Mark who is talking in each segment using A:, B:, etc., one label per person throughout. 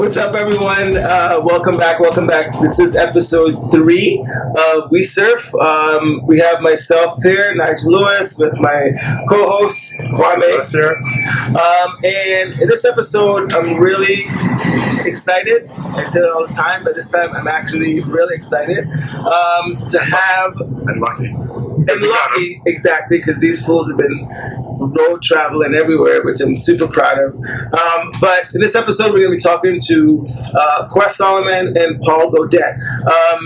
A: What's up, everyone? Welcome back. This is episode 3 of WeSurf. We have myself here, Nigel Lewis, with my co-host, Kwame.
B: Here.
A: And in this episode, I'm really excited. I say it all the time, but this time I'm actually really excited to have...
B: And lucky.
A: And lucky, exactly, because these fools have been road traveling everywhere, which I'm super proud of. But in this episode, we're going to be talking to Soliman and Paul Goddette. A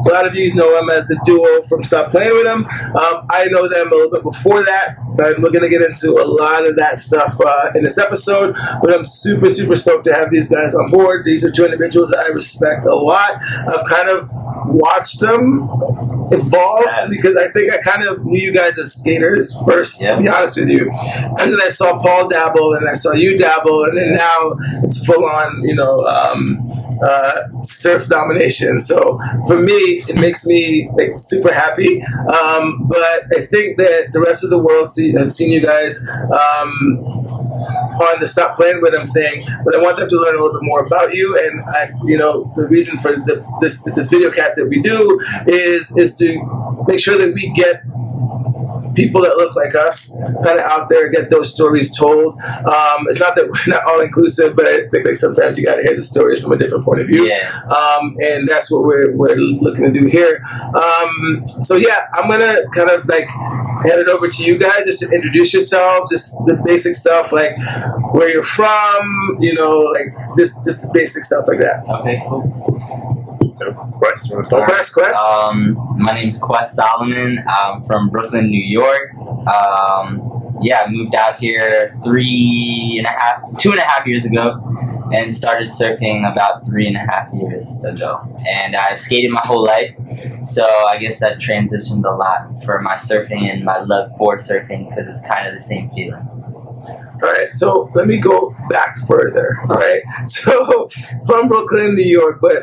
A: lot of you know them as a duo from Stop Playin With Em. I know them a little bit before that, and we're going to get into a lot of that stuff in this episode. But I'm super stoked to have these guys on board. These are two individuals that I respect a lot. I've kind of watched them evolve because I think I kind of knew you guys as skaters first, to be honest with you. And then I saw Paul dabble, and I saw you dabble, and then now it's full on, surf domination. So for me, it makes me super happy. But I think that the rest of the world have seen you guys on the Stop Playin With Em thing, but I want them to learn a little bit more about you. And the reason for this video cast that we do is to make sure that we get people that look like us kind of out there, get those stories told. It's not that we're not all inclusive, but I think sometimes you got to hear the stories from a different point of view. And that's what we're looking to do here. I'm gonna kind of hand it over to you guys just to introduce yourself, just the basic stuff, like where you're from, just the basic stuff like that.
C: Okay, cool.
B: Quest, you want to start?
A: Quest.
C: My name's Soliman. I'm from Brooklyn, New York. I moved out here 2.5 years ago, and started surfing about 3.5 years ago. And I've skated my whole life, so I guess that transitioned a lot for my surfing and my love for surfing, because it's kind of the same feeling.
A: All right, so let me go back further. All right, so from Brooklyn, New York, but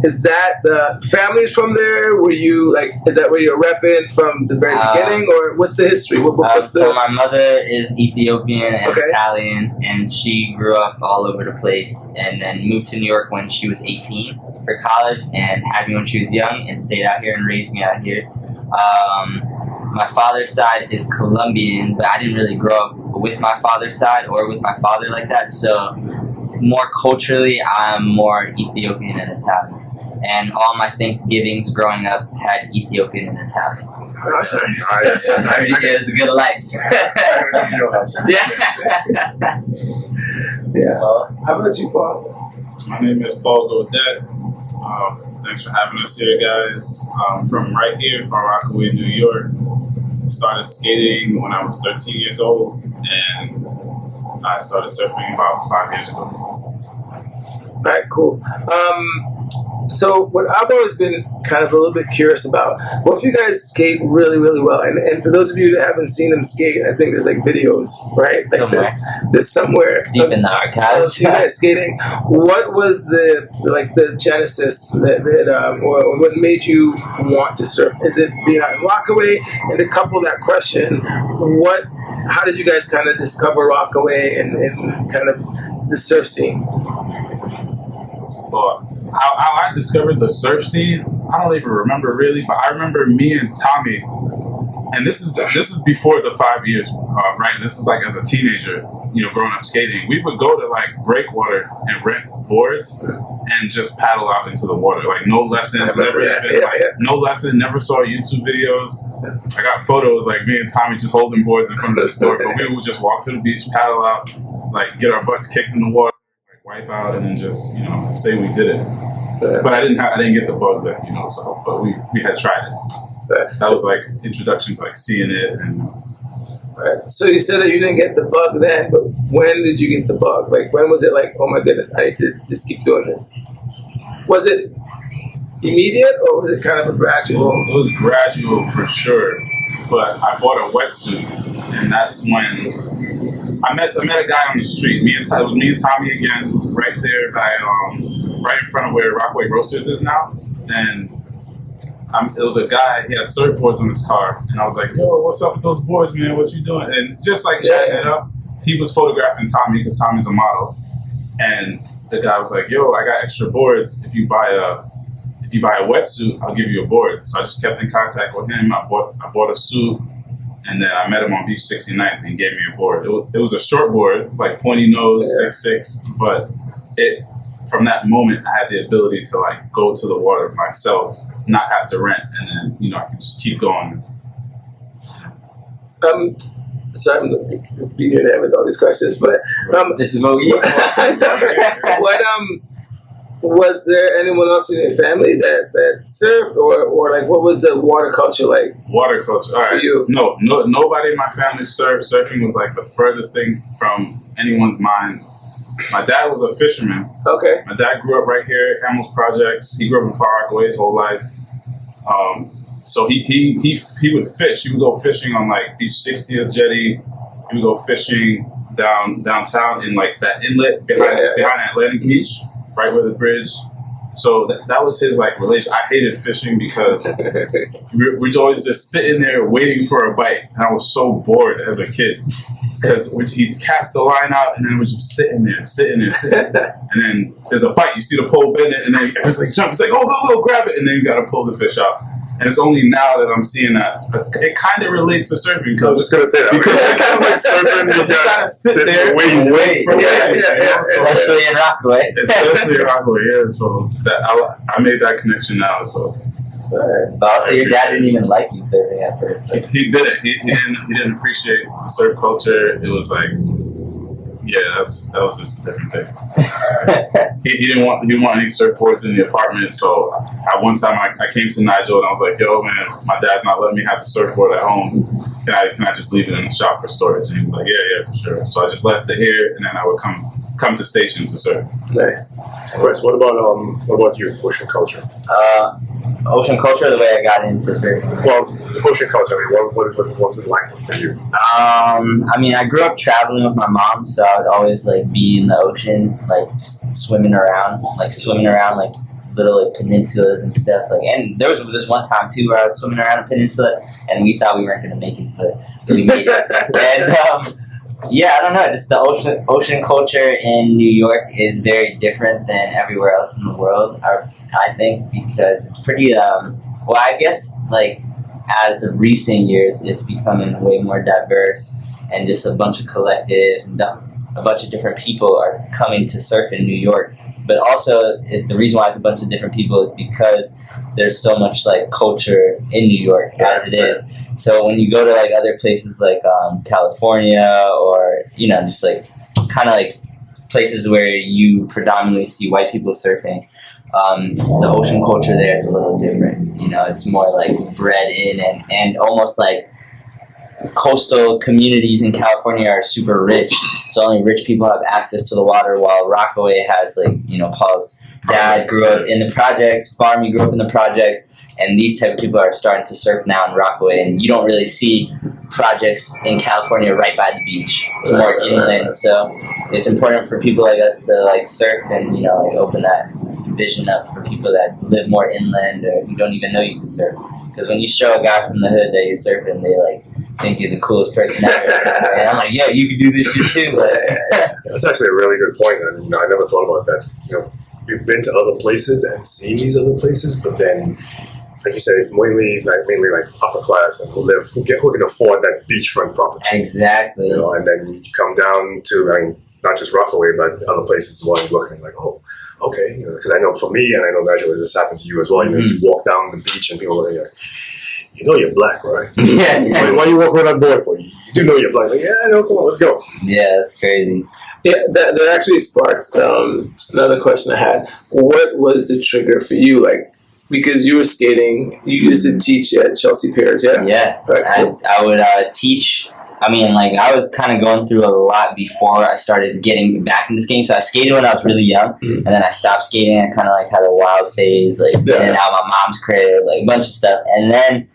A: is that the family's from there? Were you is that where you're repping from the very beginning, or what's the history?
C: So my mother is Ethiopian and Italian, and she grew up all over the place, and then moved to New York when she was 18 for college, and had me when she was young, and stayed out here and raised me out here. My father's side is Colombian, but I didn't really grow up with my father's side or with my father like that. So more culturally, I'm more Ethiopian and Italian. And all my Thanksgivings growing up had Ethiopian and Italian.
B: Nice.
C: It was a good life.
A: How about you, Paul?
D: My name is Paul Goddette. Thanks for having us here, guys. I'm from right here, from Rockaway, New York. Started skating when I was 13 years old, and I started surfing about 5 years ago.
A: All right, cool. So what I've always been kind of a little bit curious about, what if you guys skate really well? And for those of you that haven't seen them skate, I think there's videos, right? There's somewhere
C: deep in the archives.
A: You guys skating. What was the genesis or what made you want to surf? Is it behind Rockaway? And to couple that question, how did you guys kind of discover Rockaway and kind of the surf scene?
D: Well, how I discovered the surf scene, I don't even remember really, but I remember me and Tommy, and this is before the 5 years, right? This is as a teenager, growing up skating. We would go to breakwater and rent boards and just paddle out into the water, no lessons, no lesson, never saw YouTube videos. I got photos me and Tommy just holding boards in front of the store, but we would just walk to the beach, paddle out, get our butts kicked in the water, wipe out, and then just say we did it. But I didn't get the bug then, but we had tried it. That was introductions, seeing it. And
A: so you said that you didn't get the bug then, but when did you get the bug? When was it oh my goodness, I need to just keep doing this? Was it immediate, or was it kind of a gradual?
D: It was gradual for sure, but I bought a wetsuit, and that's when I met a guy on the street. It was me and Tommy again, right there by right in front of where Rockaway Roasters is now. And it was a guy, he had surfboards on his car, and I was like, yo, what's up with those boards, man? What you doing? And just chatting it up, he was photographing Tommy because Tommy's a model. And the guy was like, "Yo, I got extra boards. If you buy a wetsuit, I'll give you a board." So I just kept in contact with him. I bought a suit, and then I met him on Beach 69th, and he gave me a board. It was a short board, like pointy nose, 6'6", but from that moment, I had the ability to like go to the water myself, not have to rent, and then I could just keep going.
A: Sorry, I'm just beating your head with all these questions, but
C: this is what we.
A: What was there anyone else in your family that surfed, or like what was the water culture like?
D: Water culture, all right.
A: For you?
D: No, nobody in my family surfed. Surfing was like the furthest thing from anyone's mind. My dad was a fisherman.
A: Okay.
D: My dad grew up right here at Hamels Projects. He grew up in Rockaway his whole life. So he would fish. He would go fishing on like Beach 60th jetty. He would go fishing downtown in like that inlet behind Atlantic Beach, right where the bridge. So that was his like relation. I hated fishing because we'd always just sitting there waiting for a bite, and I was so bored as a kid because he'd cast the line out, and then we're just sitting there, and then there's a bite. You see the pole bend it, and then it's like jump. It's like, oh, go, grab it, and then you got to pull the fish out. And it's only now that I'm seeing that it kind of relates to surfing.
B: I was just gonna say that because it's kind of like surfing. You gotta sit there, wait for it.
C: Especially in Rockaway.
D: Especially in Rockaway, yeah. So I made that connection now. So.
C: But also, your dad didn't even like you surfing at first. Like.
D: He didn't. He didn't appreciate the surf culture. It was like, yeah, that was just a different thing. he didn't want any surfboards in the apartment. So at one time I came to Nigel and I was like, "Yo, man, my dad's not letting me have the surfboard at home. Can I just leave it in the shop for storage?" And he was like, "Yeah, for sure." So I just left it here, and then I would come to station to surf.
A: Nice.
B: Wes, what about you? Ocean culture.
C: Ocean culture, the way I got into surfing.
B: Well, the ocean culture. I mean, what was it like for you?
C: I mean, I grew up traveling with my mom, so I would always like be in the ocean, like just swimming around like little like peninsulas and stuff. Like, and there was this one time too where I was swimming around a peninsula, and we thought we weren't gonna make it, but we made it. And yeah, I don't know. Just the ocean culture in New York is very different than everywhere else in the world. I think because it's pretty. Well, I guess like as of recent years, it's becoming way more diverse, and just a bunch of collectives and a bunch of different people are coming to surf in New York. But also, the reason why it's a bunch of different people is because there's so much like culture in New York as it is. So when you go to like other places like California or just like kind of like places where you predominantly see white people surfing, the ocean culture there is a little different. It's more like bred in and almost like coastal communities in California are super rich. So only rich people have access to the water, while Rockaway has like Paul's dad grew up in the projects, Farmy grew up in the projects. And these type of people are starting to surf now in Rockaway, and you don't really see projects in California right by the beach. It's more inland, so it's important for people like us to like surf and like open that vision up for people that live more inland or who don't even know you can surf. Because when you show a guy from the hood that you're surfing, they like think you're the coolest person ever. And I'm like, yo, you can do this shit too.
B: That's actually a really good point, and I never thought about that. You've been to other places and seen these other places, but then. Like you said, it's mainly like upper class and who can afford that beachfront property.
C: Exactly.
B: And then you come down to not just Rockaway, but other places as well. You're looking like, oh, okay, because I know for me, and I know Nigel, this happened to you as well. You walk down the beach and people are like, you're black, right?
C: Yeah.
B: Why you walk with that boy for? You do know you're black. Like, yeah, I know. Come on, let's go.
C: Yeah, that's crazy.
A: Yeah, that actually sparks another question I had. What was the trigger for you, like? Because you were skating, you used to teach at Chelsea Piers, yeah?
C: Yeah,
A: right, cool.
C: I would teach. I mean, like, I was kind of going through a lot before I started getting back into skating. So I skated when I was really young, and then I stopped skating. I kind of, like, had a wild phase, like, in and out of my mom's crib, like, a bunch of stuff. And then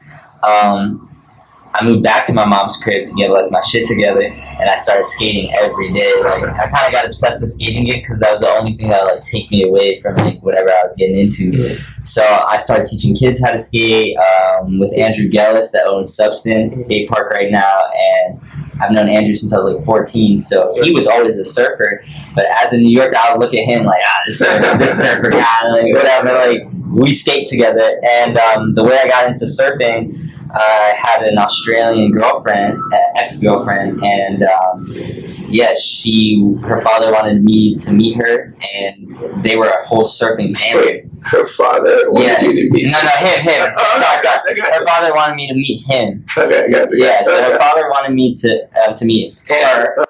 C: I moved back to my mom's crib to get, like, my shit together, and I started skating every day. Like, I kind of got obsessed with skating again because that was the only thing that would, like, take me away from, like, whatever I was getting into. So I started teaching kids how to skate with Andrew Gellis that owns Substance Skate Park right now, and I've known Andrew since I was like 14, so he was always a surfer. But as a New Yorker, I would look at him like, this surfer guy, like whatever. Like we skate together, and the way I got into surfing, I had an Australian girlfriend, ex-girlfriend, and her father wanted me to meet her, and they were a whole surfing family.
A: Wait, her father wanted you to meet
C: him. Sorry. Her father wanted me to meet him.
A: Okay, gotcha.
C: Yeah, so her father wanted me to meet her,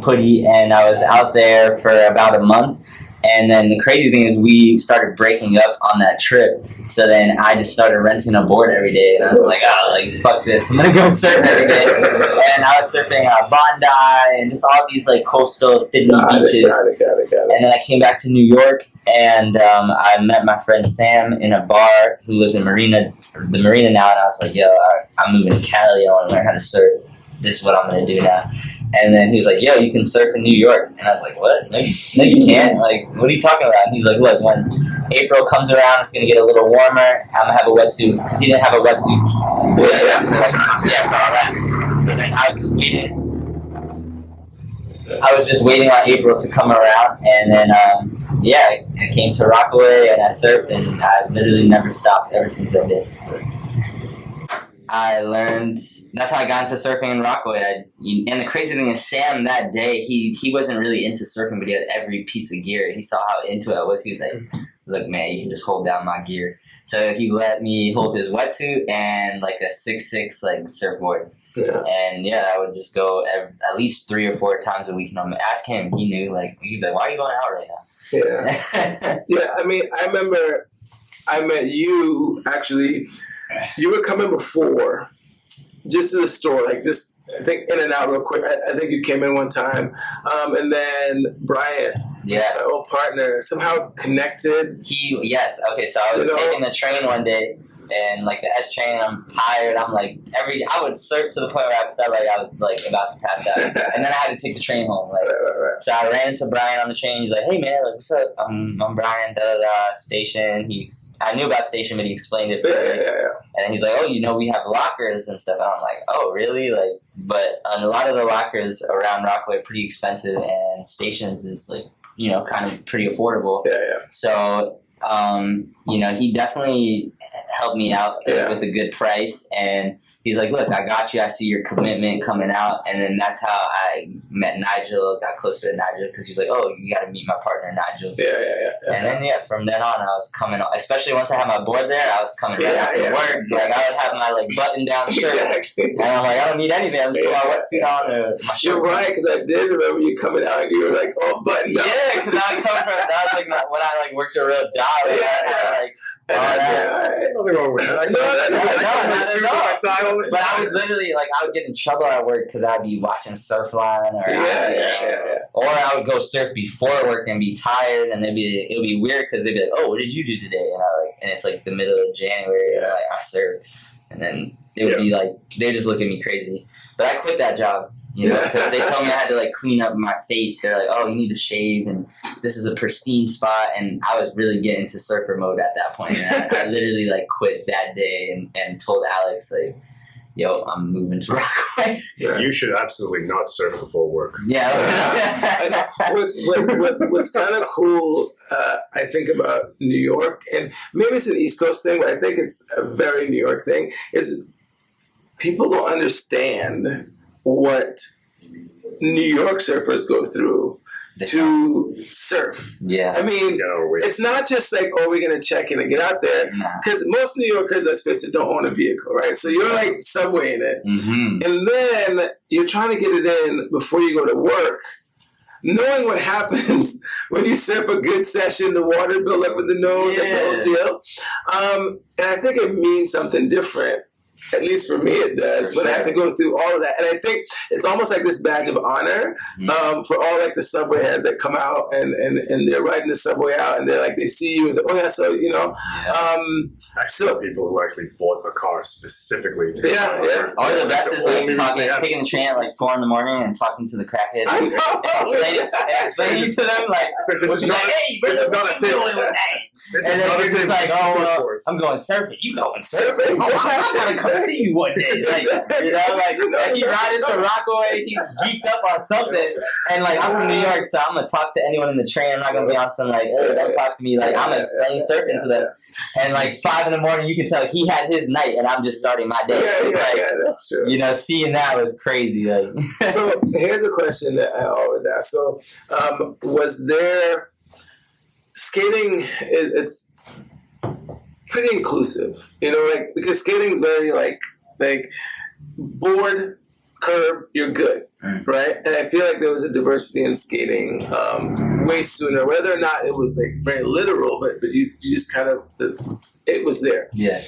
C: Putty, and I was out there for about a month. And then the crazy thing is we started breaking up on that trip. So then I just started renting a board every day. And I was like, fuck this. I'm going to go surf every day. And I was surfing Bondi and just all these like coastal Sydney beaches.
A: Got it.
C: And then I came back to New York and I met my friend Sam in a bar who lives in the marina now. And I was like, yo, I'm moving to Cali. I want to learn how to surf. This is what I'm going to do now. And then he was like, yo, you can surf in New York. And I was like, what? No, you can't. Like, what are you talking about? And he's like, look, when April comes around, it's going to get a little warmer. I'm going to have a wetsuit. Because he didn't have a wetsuit. For all that. So then I was just waiting. I was just waiting on April to come around. And then, I came to Rockaway and I surfed. And I literally never stopped ever since that day. I learned, that's how I got into surfing in Rockaway. And the crazy thing is, Sam that day, he wasn't really into surfing, but he had every piece of gear. He saw how into it I was. He was like, look, man, you can just hold down my gear. So he let me hold his wetsuit and like a 6'6" like surfboard. Yeah. And I would just go at least 3 or 4 times a week. And I'm ask him, he knew, like, he'd be like, why are you going out right now?
A: Yeah. I mean, I remember I met you actually. You were coming before, just to the store, like just, I think, in and out real quick. I think you came in one time. And then Bryant, my old partner, somehow connected.
C: Okay, so I was taking the train one day, and like the S train, I'm tired. I'm like, I would surf to the point where I felt like I was like about to pass out. And then I had to take the train home. Like, so I ran into Brian on the train. He's like, hey man, like, what's up? I'm Brian, Station. I knew about Station, but he explained it for me. And then he's like, oh, we have lockers and stuff. And I'm like, oh, really? Like, but a lot of the lockers around Rockaway are pretty expensive, and Stations is like, kind of pretty affordable. So, he definitely helped me out with a good price, and he's like, look, I got you. I see your commitment coming out. And then that's how I met Nigel, got closer to Nigel, because he was like, oh, you got to meet my partner, Nigel. And then, from then on, I was coming, especially once I had my board there, I was coming right after work. Like, I would have my, like, button-down shirt. And I'm like, I don't need anything. I'm just putting my wetsuit on or my shirt.
A: You're right, because I did remember you coming out and you were, like, all buttoned up.
C: Yeah, because I was coming from, that was, like, when I, like, worked a real job. And I had, like,
B: nothing wrong with that.
C: But I would literally, like, I would get in trouble at work because I'd be watching Surfline, or I would go surf before work and be tired, and it would be weird because they'd be like, oh, what did you do today? And it's like the middle of January, and I surf, and then it would be like, they just look at me crazy. But I quit that job. Because they told me I had to like clean up my face. They're like, oh, you need to shave, and this is a pristine spot. And I was really getting into surfer mode at that point. And I literally like quit that day and told Alex, like, yo, I'm moving to Rockaway.
B: You should absolutely not surf before work.
A: What's kind of cool, I think, about New York, and maybe it's an East Coast thing, but I think it's a very New York thing, is people don't understand what New York surfers go through to surf. I mean, it's not just like, oh, we're going to check in and get out there. Because most New Yorkers, let's face it, don't own a vehicle, right? So you're like subwaying it. And then you're trying to get it in before you go to work, knowing what happens when you surf a good session, the water build up in the nose, like the whole deal. And I think it means something different. At least for me it does, but I have to go through all of that. And I think it's almost like this badge of honor for all like the subway heads that come out and they're riding the subway out, and they're like, they see you and say, oh yeah, so,
B: I saw people who actually bought the car specifically to
C: Or the best is like taking the train at like 4 a.m. and talking to the crackheads and explaining to them like,
B: this is not a tip.
C: And then you're just like, oh, well, I'm going surfing. You going surfing? Oh, I gotta come see you one day. Like, you know, like he ride into Rockaway, he's geeked up on something. And like, I'm from New York, so I'm gonna talk to anyone in the train. I'm not gonna be on some like, hey, don't talk to me. Like, I'm explaining surfing to them. And like 5 a.m, you can tell he had his night, and I'm just starting my day.
A: That's true.
C: You know, seeing that was crazy. Like,
A: so here's a question that I always ask. So, was there skating? It's pretty inclusive, you know, like because skating's very like board, curb, you're good, right? And I feel like there was a diversity in skating way sooner, whether or not it was like very literal, but you just kind of it was there.
C: Yeah.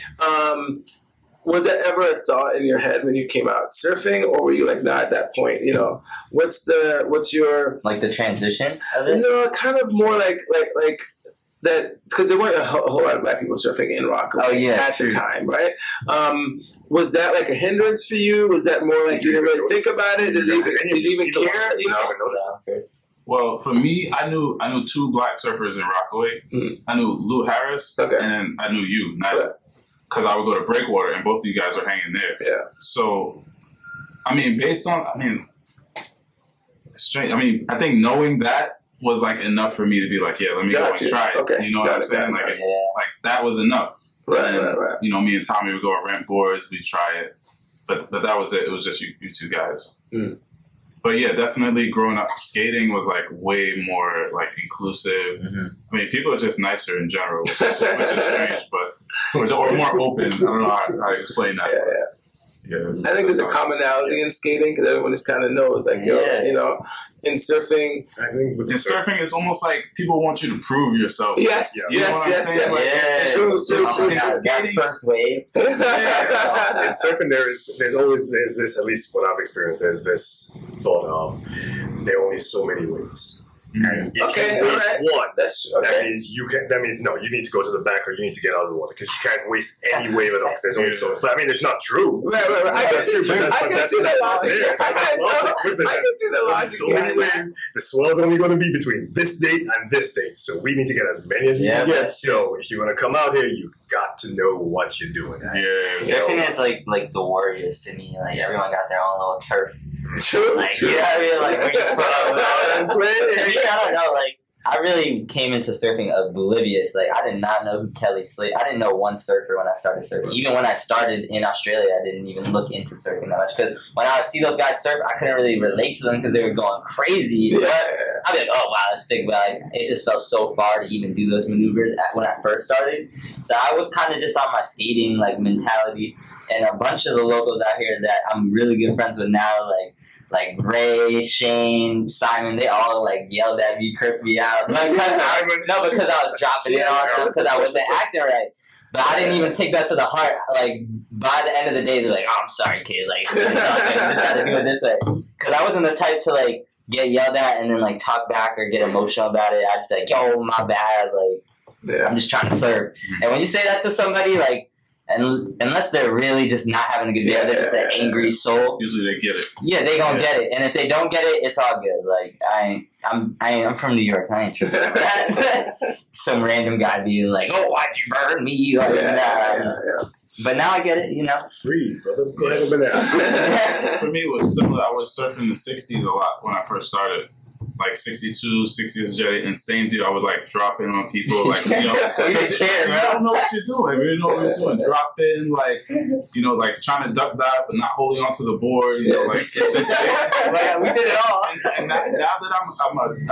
A: Was that ever a thought in your head when you came out surfing, or were you like, nah, at that point, you know, what's your
C: like the transition of it?
A: No, kind of more like that, because there weren't a whole lot of black people surfing in Rockaway at the time, right? Was that like a hindrance for you? Was that more like you didn't really think about it? Did you even care? You know?
D: Well, for me, I knew 2 black surfers in Rockaway. I knew Lou Harris, and then I knew you, Nigel. Because I would go to Breakwater, and both of you guys were hanging there.
A: Yeah.
D: So, I mean, it's strange. I mean, I think knowing that was like enough for me to be like, yeah, let me go and try it.
A: Okay.
D: You know what I'm saying? Like that was enough. Right. You know, me and Tommy would go and rent boards. We'd try it, but that was it. It was just you 2 guys. But yeah, definitely growing up skating was like way more like inclusive. I mean, people are just nicer in general, which is strange, but or more open. I don't know how to explain that. Yeah,
A: I think there's a commonality in skating because everyone just kind of knows, like, yo, you know, in surfing.
B: I think with
D: surfing is almost like people want you to prove yourself.
A: Yes.
C: True. First wave.
B: In surfing, there's always this, at least what I've experienced, there's this thought of there are only so many waves. And if you waste one, that means you need to go to the back or you need to get out of the water because you can't waste any wave at all. There's only so. But I mean, it's not true.
A: Right. I can see the logic. I can see the logic.
B: So many waves. The swell's only going to be between this date and this date, so we need to get as many as we can get. So if you're going to come out here, you got to know what you're doing.
C: Surfing is like the Warriors to me. Like everyone got their own little turf.
A: True.
C: Like, you know what I mean? Like where you from? To me, I don't know. Like I really came into surfing oblivious. Like I did not know who Kelly Slate. I didn't know one surfer when I started surfing. Even when I started in Australia, I didn't even look into surfing that much because when I would see those guys surf, I couldn't really relate to them because they were going crazy. But I'd be like, oh wow, that's sick. But like, it just felt so far to even do those maneuvers when I first started. So I was kind of just on my skating like mentality, and a bunch of the locals out here that I'm really good friends with now, like Ray, Shane, Simon, they all like yelled at me, cursed me out. Because I was dropping it on them because I wasn't acting right. But I didn't even take that to the heart. Like by the end of the day, they're like, "Oh, I'm sorry, kid. Like, you just got to do it this way." Because I wasn't the type to like get yelled at and then like talk back or get emotional about it. I just be like, "Yo, my bad." Like, I'm just trying to serve. And when you say that to somebody, like. And unless they're really just not having a good day, they're just an angry soul.
D: Usually they get it.
C: Yeah, they gonna get it. And if they don't get it, it's all good. Like I'm from New York. I ain't tripping about that. Some random guy being like, "Oh, why'd you burn me?" Like, But now I get it. You know.
B: Free, brother. Go ahead over there.
D: For me, it was similar. I was surfing the 60s a lot when I first started. Like 62, 60s jetty, and same deal. I would like drop in on people, like, you know,
C: we didn't care,
D: I don't know what you're doing. We didn't know what you're doing. Drop in, like, you know, like trying to duck dive, but not holding onto the board. You know, like it's just
C: like, we did it all.
D: And now that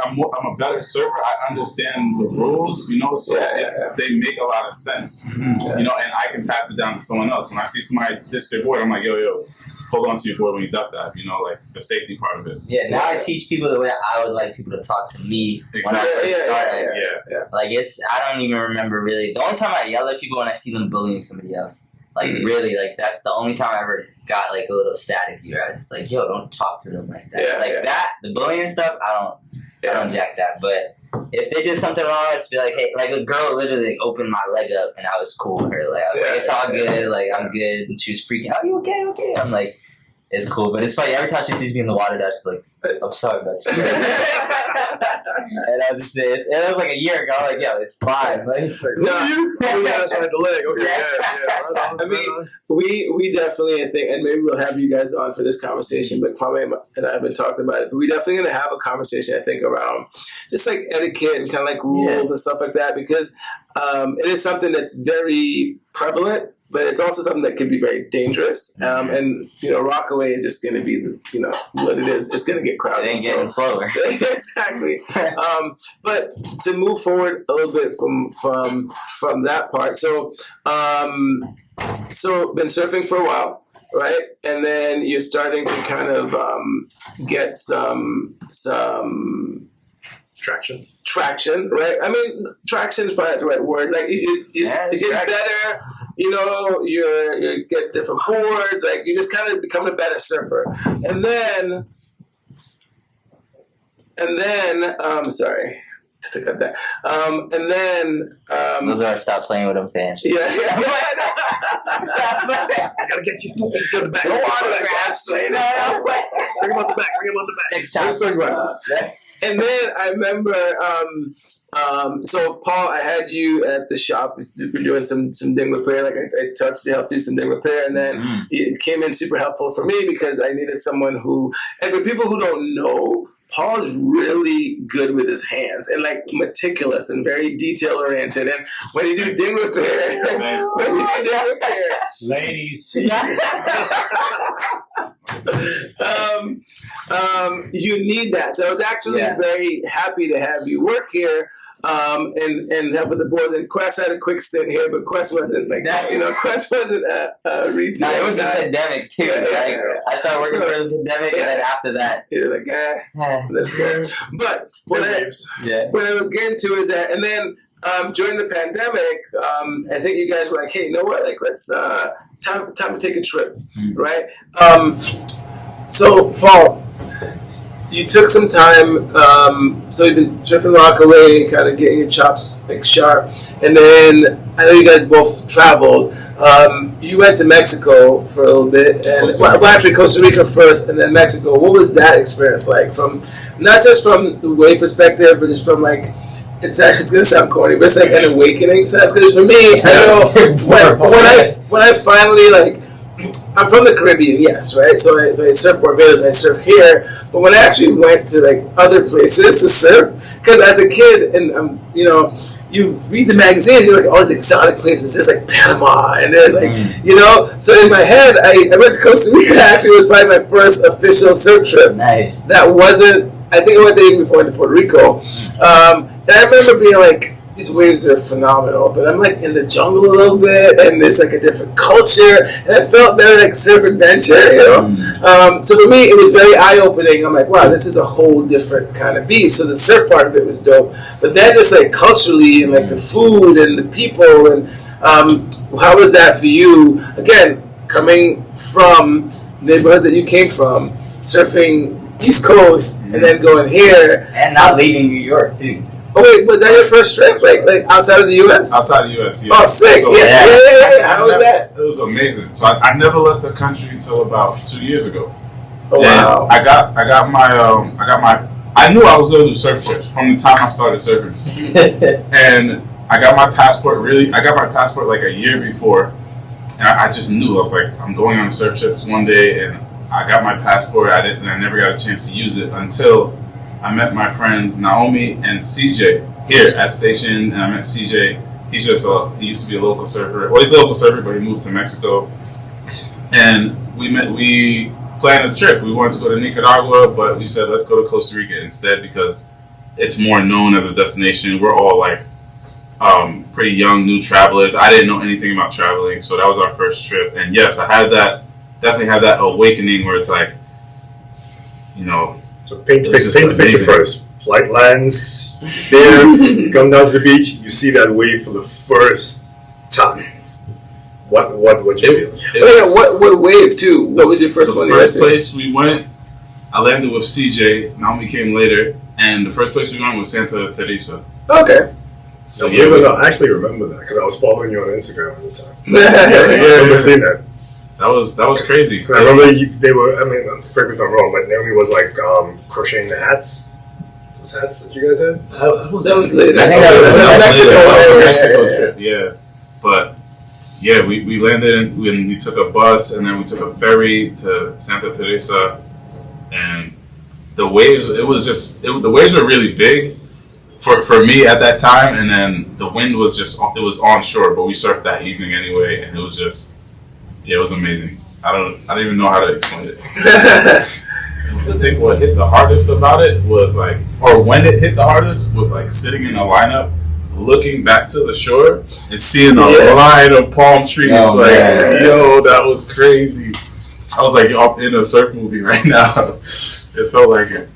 D: I'm a better surfer, I understand the rules. You know, so they make a lot of sense. You know, and I can pass it down to someone else. When I see somebody diss their board, I'm like, yo. Hold on to your board when you duck dive, you know, like the safety part of it.
C: Yeah, now I teach people the way I would like people to talk to me when I first started. Like I don't even remember really. The only time I yell at people when I see them bullying somebody else. Like really, like that's the only time I ever got like a little static here. I was just like, yo, don't talk to them like that. That, the bullying stuff, I don't jack that. But if they did something wrong, I'd just be like, hey, like a girl literally opened my leg up and I was cool with her. Like, I was like, it's all good. Like, I'm good. And she was freaking out. Are you okay? Okay. I'm like, it's cool. But it's funny. Every time she sees me in the water, that's like, I'm sorry, but and I just say it was like a year ago. I'm like, yo, it's fine. Like,
B: that's right, the leg. Okay, yeah. Right on,
A: I mean, we definitely, I think, and maybe we'll have you guys on for this conversation, but Kwame and I have been talking about it, but we're definitely going to have a conversation, I think, around just like etiquette and kind of like rules and stuff like that, because it is something that's very prevalent, but it's also something that can be very dangerous. And, Rockaway is just going to be, what it is. It's going to get crowded.
C: It ain't getting slower.
A: Exactly. But to move forward a little bit from that part. So been surfing for a while, right? And then you're starting to kind of get some traction, right? I mean, traction is probably the right word. Like it gets better. You get different boards. Like you just kind of become a better surfer. And then, sorry. Just to cut that. And then
C: those are our Stop Playing With Em fans.
A: Yeah.
B: I gotta get you to the back.
A: No autographs.
B: Bring him out the back.
C: Next time.
A: And then I remember, so Paul, I had you at the shop. You were doing some ding repair. Like I touched to help do some ding repair, and then it came in super helpful for me because I needed someone who, and for people who don't know, Paul's really good with his hands and like meticulous and very detail oriented. And when you do ding repair,
E: ladies,
A: you need that. So I was actually very happy to have you work here. And help with the boards. And Quest had a quick stint here, but Quest wasn't like that. Quest wasn't a retail.
C: No, it was the pandemic too. I started working for the pandemic, and then after that,
A: you're like, let's go. But what I was getting to is that, and then during the pandemic, I think you guys were like, hey, you know what? Like, let's time to take a trip, right? So Paul, you took some time, so you've been surfing Rockaway and kind of getting your chops like sharp. And then I know you guys both traveled. You went to Mexico for a little bit, and actually Costa Rica first, and then Mexico. What was that experience like? From not just from the wave perspective, but just from like it's gonna sound corny, but it's like an awakening sense. Because for me, I know when I finally like. I'm from the Caribbean, yes, right? So I surf Barbados, I surf here. But when I actually went to like other places to surf, because as a kid, and you read the magazines, you're like all these exotic places. There's like Panama, and there's like So in my head, I went to Costa Rica. Actually, it was probably my first official surf trip.
C: Nice.
A: That wasn't. I think I went there even before to Puerto Rico. And I remember being like, these waves are phenomenal, but I'm like in the jungle a little bit, and there's like a different culture, and I felt very like surf adventure, So for me, it was very eye-opening. I'm like, wow, this is a whole different kind of beast. So the surf part of it was dope, but then just like culturally and like the food and the people, and how was that for you? Again, coming from the neighborhood that you came from, surfing East Coast, and then going here,
C: and not leaving New York too.
A: Oh wait, was that your first trip? Like outside of the U.S.?
D: Outside of the U.S., yeah.
A: Oh, sick!
D: So,
A: yeah. How was that?
D: It was amazing. So I never left the country until about 2 years ago.
A: Oh wow!
D: And I got my. I knew I was going to do surf trips from the time I started surfing, and I got my passport. I got my passport like a year before, and I just knew. I was like, I'm going on surf trips one day, and I got my passport. I never got a chance to use it until I met my friends Naomi and CJ here at Station, and I met CJ. He used to be a local surfer. Well, he's a local surfer, but he moved to Mexico. And we planned a trip. We wanted to go to Nicaragua, but we said, let's go to Costa Rica instead because it's more known as a destination. We're all like pretty young, new travelers. I didn't know anything about traveling, so that was our first trip. And yes, definitely had that awakening where it's like,
B: So paint the picture first. Flight lands, there, you come down to the beach, you see that wave for the first time. What you feel?
A: What wave too? What was your first one?
D: The first place we went, I landed with CJ. Naomi came later, and the first place we went was Santa Teresa.
A: Okay.
B: So I actually remember that because I was following you on Instagram at the time. I remember seeing that.
D: That was crazy.
B: I remember they were. I mean, correct me if I'm wrong, but Naomi was like crocheting the hats. Those hats that you guys had.
A: That was later.
C: I think that was
D: Mexico trip. Yeah, but yeah, we landed and we took a bus and then we took a ferry to Santa Teresa, and the waves. The waves were really big for me at that time, and then the wind was it was onshore, but we surfed that evening anyway, and it was just. Yeah, it was amazing. I don't even know how to explain it. I think what hit the hardest about it was when it hit the hardest was sitting in a lineup, looking back to the shore and seeing a line of palm trees. Yo, that was crazy. I was like, yo, I'm in a surf movie right now. It felt like it.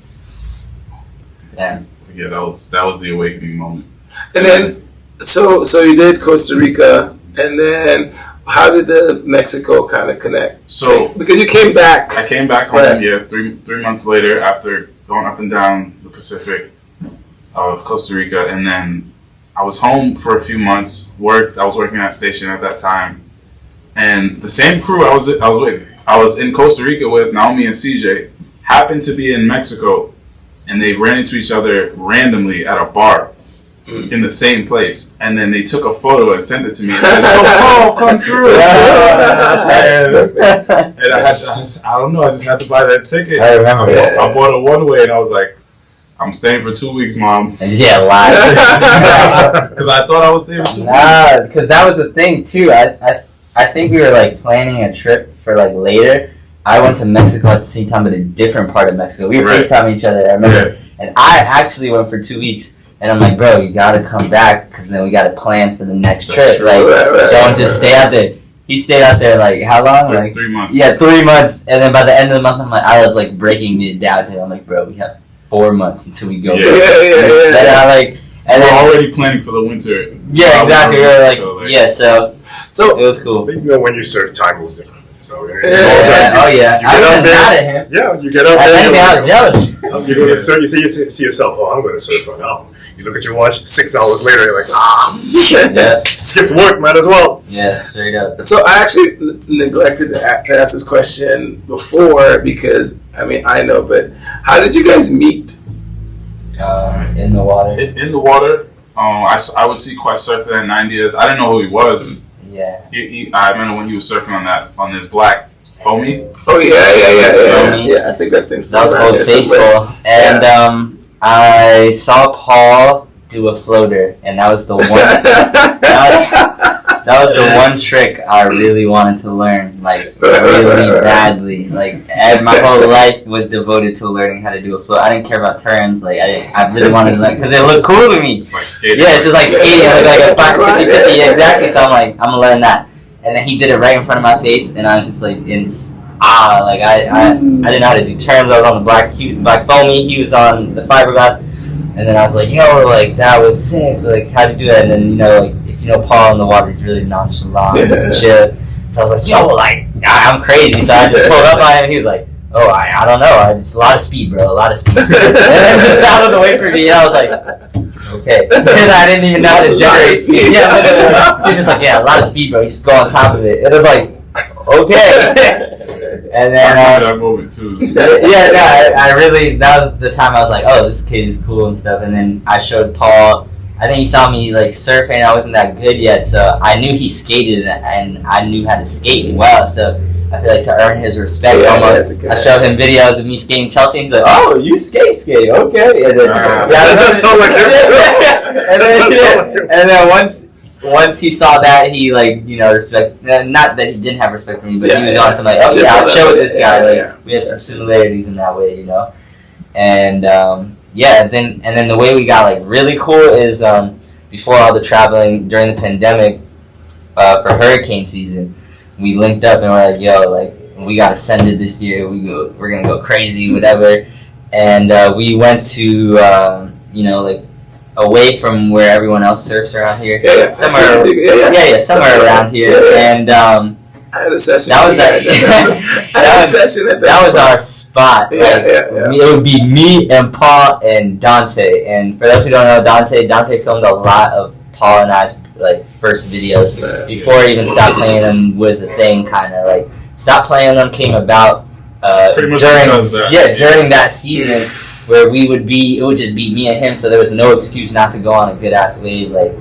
C: Yeah.
D: Yeah, that was the awakening moment.
A: And then, so you did Costa Rica, and then. How did the Mexico kind of connect?
D: So
A: because you came back,
D: I came back home. Right. Yeah, three months later after going up and down the Pacific of Costa Rica, and then I was home for a few months. I was working at a station at that time, and the same crew I was in Costa Rica with Naomi and CJ happened to be in Mexico, and they ran into each other randomly at a bar. In the same place, and then they took a photo and sent it to me and said, "Oh, come through!" and I don't know. I just had to buy that ticket.
C: I remember.
D: I bought it one way, and I was like, "I'm staying for 2 weeks, Mom."
C: And yeah, live.
D: Because I thought I was staying for 2 weeks.
C: Nah, because that was the thing too. I think we were planning a trip for later. I went to Mexico at the same time, but a different part of Mexico. We were FaceTiming each other. I remember, and I actually went for 2 weeks. And I'm like, bro, you gotta come back because then we gotta plan for the next trip. Don't just stay out there. He stayed out there how long?
D: 3 months.
C: Yeah, 3 months. And then by the end of the month, I was breaking it down to him. I'm like, bro, we have 4 months until we go.
A: Yeah.
C: And
D: we're already planning for the winter.
C: Yeah, exactly. So it was cool.
B: You know, when you surf, time moves different. So
C: I was mad at him.
B: Yeah, you get out
C: there. I was jealous.
B: You go to surf. You say to yourself, "Oh, I'm going to surf right now." You look at your watch. 6 hours later, you're like,
C: yeah,
B: skipped work, might as well.
C: Yeah, straight up.
A: So I actually neglected to ask this question before because I know, but how did you guys meet?
C: In the water.
D: In the water. I would see Quest surfing at 90th. I didn't know who he was.
C: Yeah.
D: I remember when he was surfing on this black foamy.
A: Oh yeah. I think that thing's
C: that was Old Faithful, and I saw Paul do a floater, and that was the one. that was the one trick I really wanted to learn, really badly. My whole life was devoted to learning how to do a float. I didn't care about turns. I really wanted to learn because it looked cool to me.
D: It's like skating.
C: Yeah, it's just like skating. Like a 50-50. Yeah, exactly. So I'm like, I'm gonna learn that. And then he did it right in front of my face, and I was just I didn't know how to do turns. I was on the black foamy. He was on the fiberglass, and then I was like, "Yo, that was sick. How'd you do that?" And then if you know Paul in the water, he's really nonchalant and chill. So I was like, "Yo, I'm crazy." So I just pulled up on him, and he was like, "Oh, I don't know. Just a lot of speed, bro. A lot of speed." And then just out of the way for me, and I was like, "Okay." And I didn't even know how to generate speed. Yeah, he was just like, "Yeah, a lot of speed, bro. You just go on top of it." And I'm like, "Okay." And then
D: I remember that moment too.
C: I really, that was the time I was like, oh, this kid is cool and stuff. And then I showed Paul. I think he saw me surfing. I wasn't that good yet, so I knew he skated and I knew how to skate well. So I feel to earn his respect almost, I showed him videos of me skating Chelsea, and he's like, "Oh, you skate, okay?" And then
B: that does sound like him.
C: And then once he saw that, he respect. Not that he didn't have respect for me, but he was on to I'll chill with this guy. We have some similarities in that way, And then the way we got really cool is before all the traveling during the pandemic for hurricane season, we linked up and we're like, "Yo, we got ascended this year. We're gonna go crazy, whatever." And we went to away from where everyone else surfs around here. Somewhere around here. And
A: I had a session.
C: That was our spot. It would be me and Paul and Dante. And for those who don't know, Dante filmed a lot of Paul and I's first videos before he even stopped playing them was a thing, kind of Stop Playing With Em came about
D: Pretty much
C: during
D: because of that.
C: during that season where it would just be me and him, so there was no excuse not to go on a good ass wave. Like,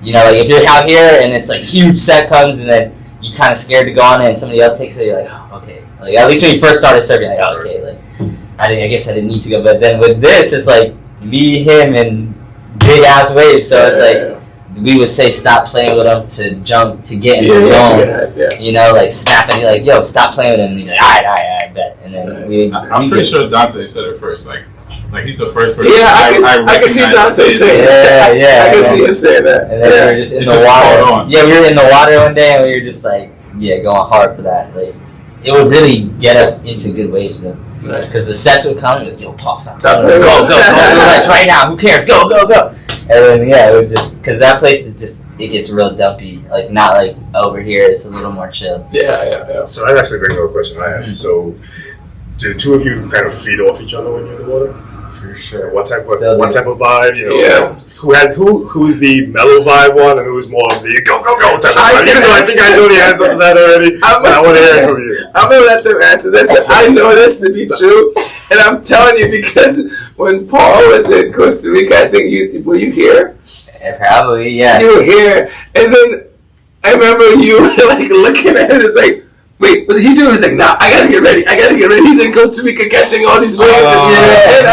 C: you know, like if you're out here and it's like huge set comes and then you kind of scared to go on it and somebody else takes it, you're like, oh, okay. Like at least when you first started surfing, like, oh, okay, like I guess I didn't need to go. But then with this, it's like me, him, and big ass waves. So it's like we would say stop playing with him to jump to get in the zone. You know, like snapping, like, yo, stop playing with him. And he's like, all right, bet. And then
D: I'm pretty sure Dante said it first. Like he's the first person.
A: Yeah, I can see Dante saying that.
C: Yeah,
A: I can see him saying that.
C: And then we were just in the water. Yeah, we were in the water one day, and we were just like, going hard for that. Like, it would really get us into good waves, though. Because the sets would come, and like, yo, Paul, stop. Go, like, right now. Who cares? Go. And then it would just, because that place is just, it gets real dumpy. Like, not like over here. It's a little more chill.
B: Yeah. So that actually brings up a question I have. So, do the two of you kind of feed off each other when you're in the water?
C: For sure.
B: What type of vibe? You know,
A: Yeah.
B: Who's the mellow vibe one, and who's more of the go type of vibe? Even though I think I know the answer to that already, I want to hear it from you.
A: I'm gonna let them answer this, but I know this to be true, and I'm telling you because when Paul was in Costa Rica, I think were you here?
C: Probably, yeah.
A: You were here, and then I remember you were like looking at it. It's like, wait, what did he do? He's like, nah, I gotta get ready. He's in Costa Rica catching all these waves. And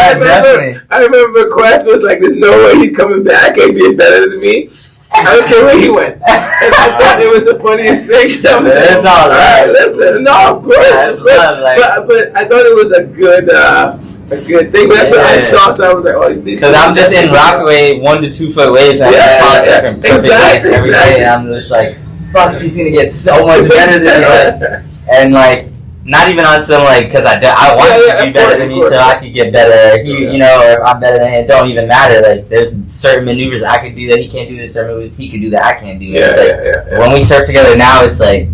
A: I remember Quest was like, there's no way he's coming back and being better than me. I don't care where he went. And I thought it was the funniest thing. I was
C: That's all right.
A: Listen, no, of course. But I thought it was a good thing. But that's what I saw, so I was like, oh, these. Because
C: I'm just in Rockaway 1 to 2 foot waves. And I'm
A: exactly.
C: Every day, and I'm just like, fuck, he's gonna get so much better than me. And like, not even on some like, because I want him to be better than me, so I could get better. You know, or if I'm better than him, it don't even matter. Like, there's certain maneuvers I could do that he can't do. There's certain maneuvers he could do that I can't do. When we surf together now, it's like,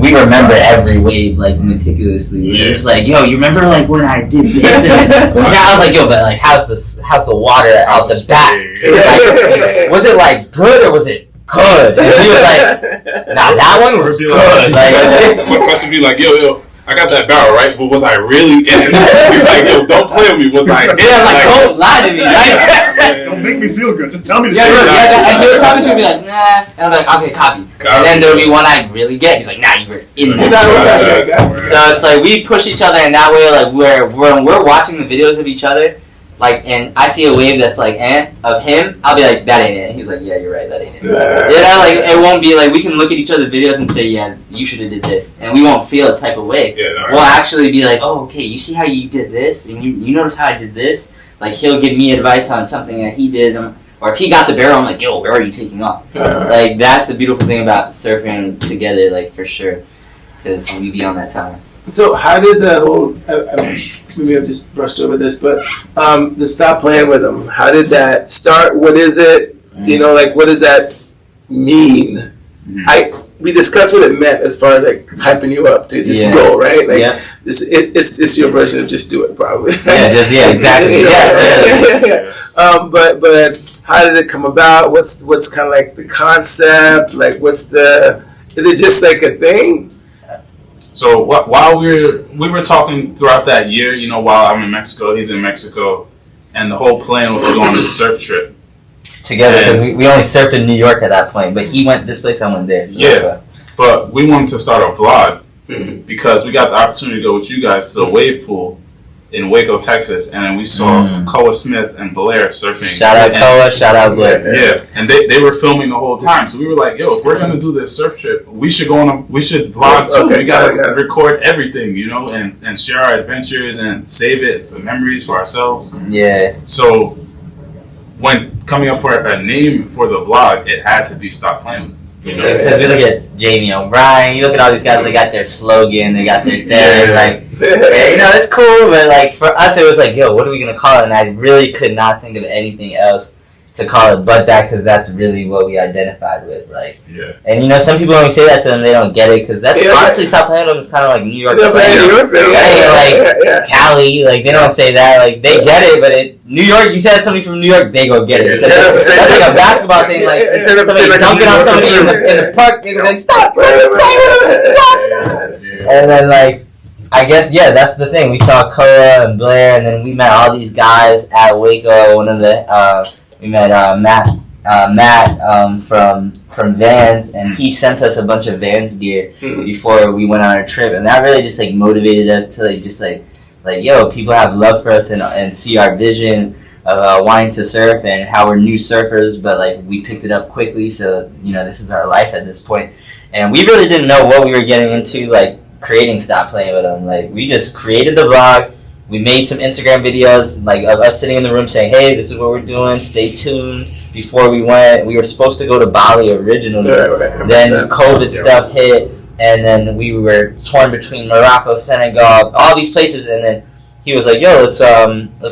C: we remember every wave like meticulously. We're just like, yo, you remember like when I did this? And then, so I was like, yo, but like, how's the water out the back? Like, was it like good or was it good? And he was like, nah, that one was good.
D: My question would be like, yo, I got that barrel, right? But was I really in it? He's like, yo, don't play with me. Was I in it?
C: Yeah, like, don't lie to me.
B: Don't make me feel good. Just tell me the
C: truth.
B: truth.
C: And he'll tell me to be like, nah. And I'm like, okay, copy. And then there'll be one I really get. He's like, nah, you were in that. So it's like, we push each other in that way, like, when we're watching the videos of each other, like, and I see a wave that's like, of him, I'll be like, that ain't it. And he's like, yeah, you're right, that ain't it. You know, like, it won't be like, we can look at each other's videos and say, yeah, you should have did this. And we won't feel a type of way. We'll actually be like, oh, okay, you see how you did this? And you notice how I did this? Like, he'll give me advice on something that he did. Or if he got the barrel, I'm like, yo, where are you taking off? Like, that's the beautiful thing about surfing together, like, for sure. Because we be on that time.
A: So how did the whole, maybe I've just brushed over this, but the Stop Playing With Em, how did that start? What is it? You know, like, what does that mean? We discussed what it meant as far as like hyping you up to just go, right? Like, it's your version of just do it, probably. Right?
C: Exactly.
A: But how did it come about? What's kind of like the concept? Like, is it just like a thing?
D: So while we were talking throughout that year, you know, while I'm in Mexico, he's in Mexico, and the whole plan was to go on this surf trip
C: together, because we only surfed in New York at that point, but he went this place, I went there. So
D: but we wanted to start a vlog because we got the opportunity to go with you guys to the wave pool in Waco, Texas, and then we saw Koa Smith and Blair surfing.
C: Shout out Koa, shout out Blair.
D: Yeah, and they were filming the whole time, so we were like, yo, if we're gonna do this surf trip, we should vlog too. We gotta record everything, you know, and share our adventures and save it for memories for ourselves.
C: Yeah.
D: So when coming up for a name for the vlog, it had to be Stop Playing. You know?
C: Because we look at Jamie O'Brien, you look at all these guys, they got their slogan, they got their thing, like, you know, it's cool, but like, for us, it was like, yo, what are we going to call it? And I really could not think of anything else to call it but that, because that's really what we identified with. Like,
D: Yeah.
C: and you know, some people when we say that to them, they don't get it, because that's honestly Stop Playing With Em is kind of like New York slang. Cali, like they don't say that. Like they get it, but New York, you said somebody from New York, they go get it. That's like a basketball thing. Like somebody dunking on somebody in the park, they're like, stop playing with it. And then like, I guess, yeah, that's the thing. We saw Koa and Blair, and then we met all these guys at Waco. One of the we met Matt from Vans, and he sent us a bunch of Vans gear before we went on our trip, and that really just like motivated us to like just like yo, people have love for us and see our vision of wanting to surf and how we're new surfers, but like we picked it up quickly, so you know this is our life at this point, and we really didn't know what we were getting into, like creating Stop Playing With Em. Like we just created the vlog. We made some Instagram videos, like of us sitting in the room saying, hey, this is what we're doing, stay tuned. Before we went, we were supposed to go to Bali originally. Then COVID stuff hit, and then we were torn between Morocco, Senegal, all these places, and then he was like, yo, let's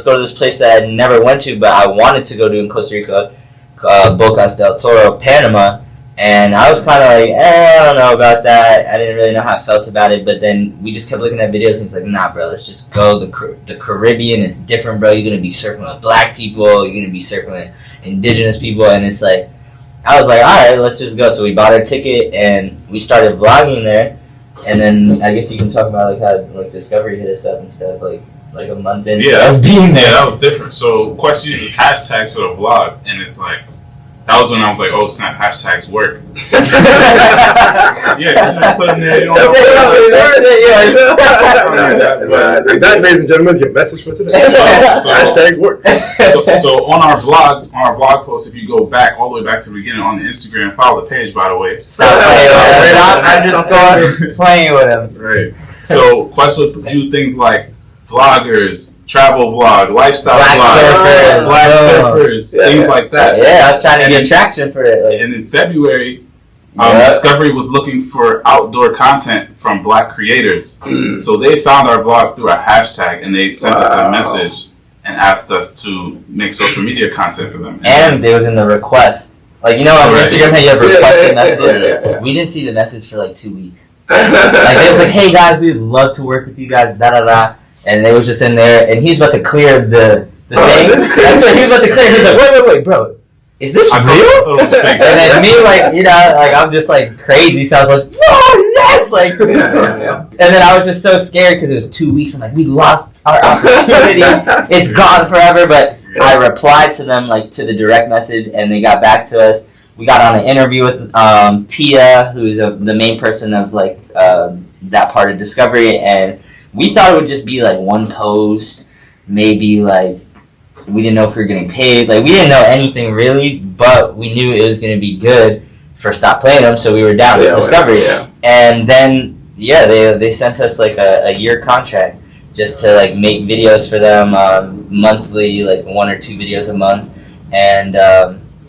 C: go to this place that I never went to, but I wanted to go to in Costa Rica, Bocas del Toro, Panama. And I was kind of like, I don't know about that. I didn't really know how I felt about it. But then we just kept looking at videos, and it's like, nah, bro, let's just go. The Caribbean, it's different, bro. You're going to be surfing with black people. You're going to be surfing with indigenous people. And it's like, I was like, all right, let's just go. So we bought our ticket, and we started vlogging there. And then I guess you can talk about like how like Discovery hit us up and stuff, like a month in.
D: Yeah, us being there. Yeah, that was different. So Quest uses hashtags for the vlog, and it's like, that was when I was like, oh snap, hashtags work. Yeah, put them there. You don't
B: that, ladies and gentlemen, is your message for today. So hashtags work.
D: So on our vlogs, on our blog posts, if you go back all the way back to the beginning on the Instagram, follow the page, by the way.
C: Stop playing with them.
D: Right. So Quest would do things like vloggers, travel vlog, lifestyle vlog, black surfers, things like that.
C: Yeah, I was trying to get traction for it.
D: And in February, Discovery was looking for outdoor content from black creators. So they found our vlog through our hashtag, and they sent us a message and asked us to make social media content for them.
C: And it was in the request. Like, you know, on Instagram, how you have requested messages? We didn't see the message for like 2 weeks. Like, it was like, hey guys, we'd love to work with you guys, da-da-da. And they was just in there, and he's about to clear the thing. That's what he was about to clear. He's like, wait, bro, is this real? And then me, like, you know, like I'm just like crazy. So I was like, oh yes, like. And then I was just so scared because it was 2 weeks. I'm like, we lost our opportunity. It's gone forever. But I replied to them like to the direct message, and they got back to us. We got on an interview with Tia, who's the main person of like that part of Discovery, and we thought it would just be like one post, maybe like we didn't know if we were getting paid. Like we didn't know anything really, but we knew it was going to be good for Stop Playing Them, so we were down with Discovery. And then they sent us like a year contract just to like make videos for them monthly, like 1 or 2 videos a month. And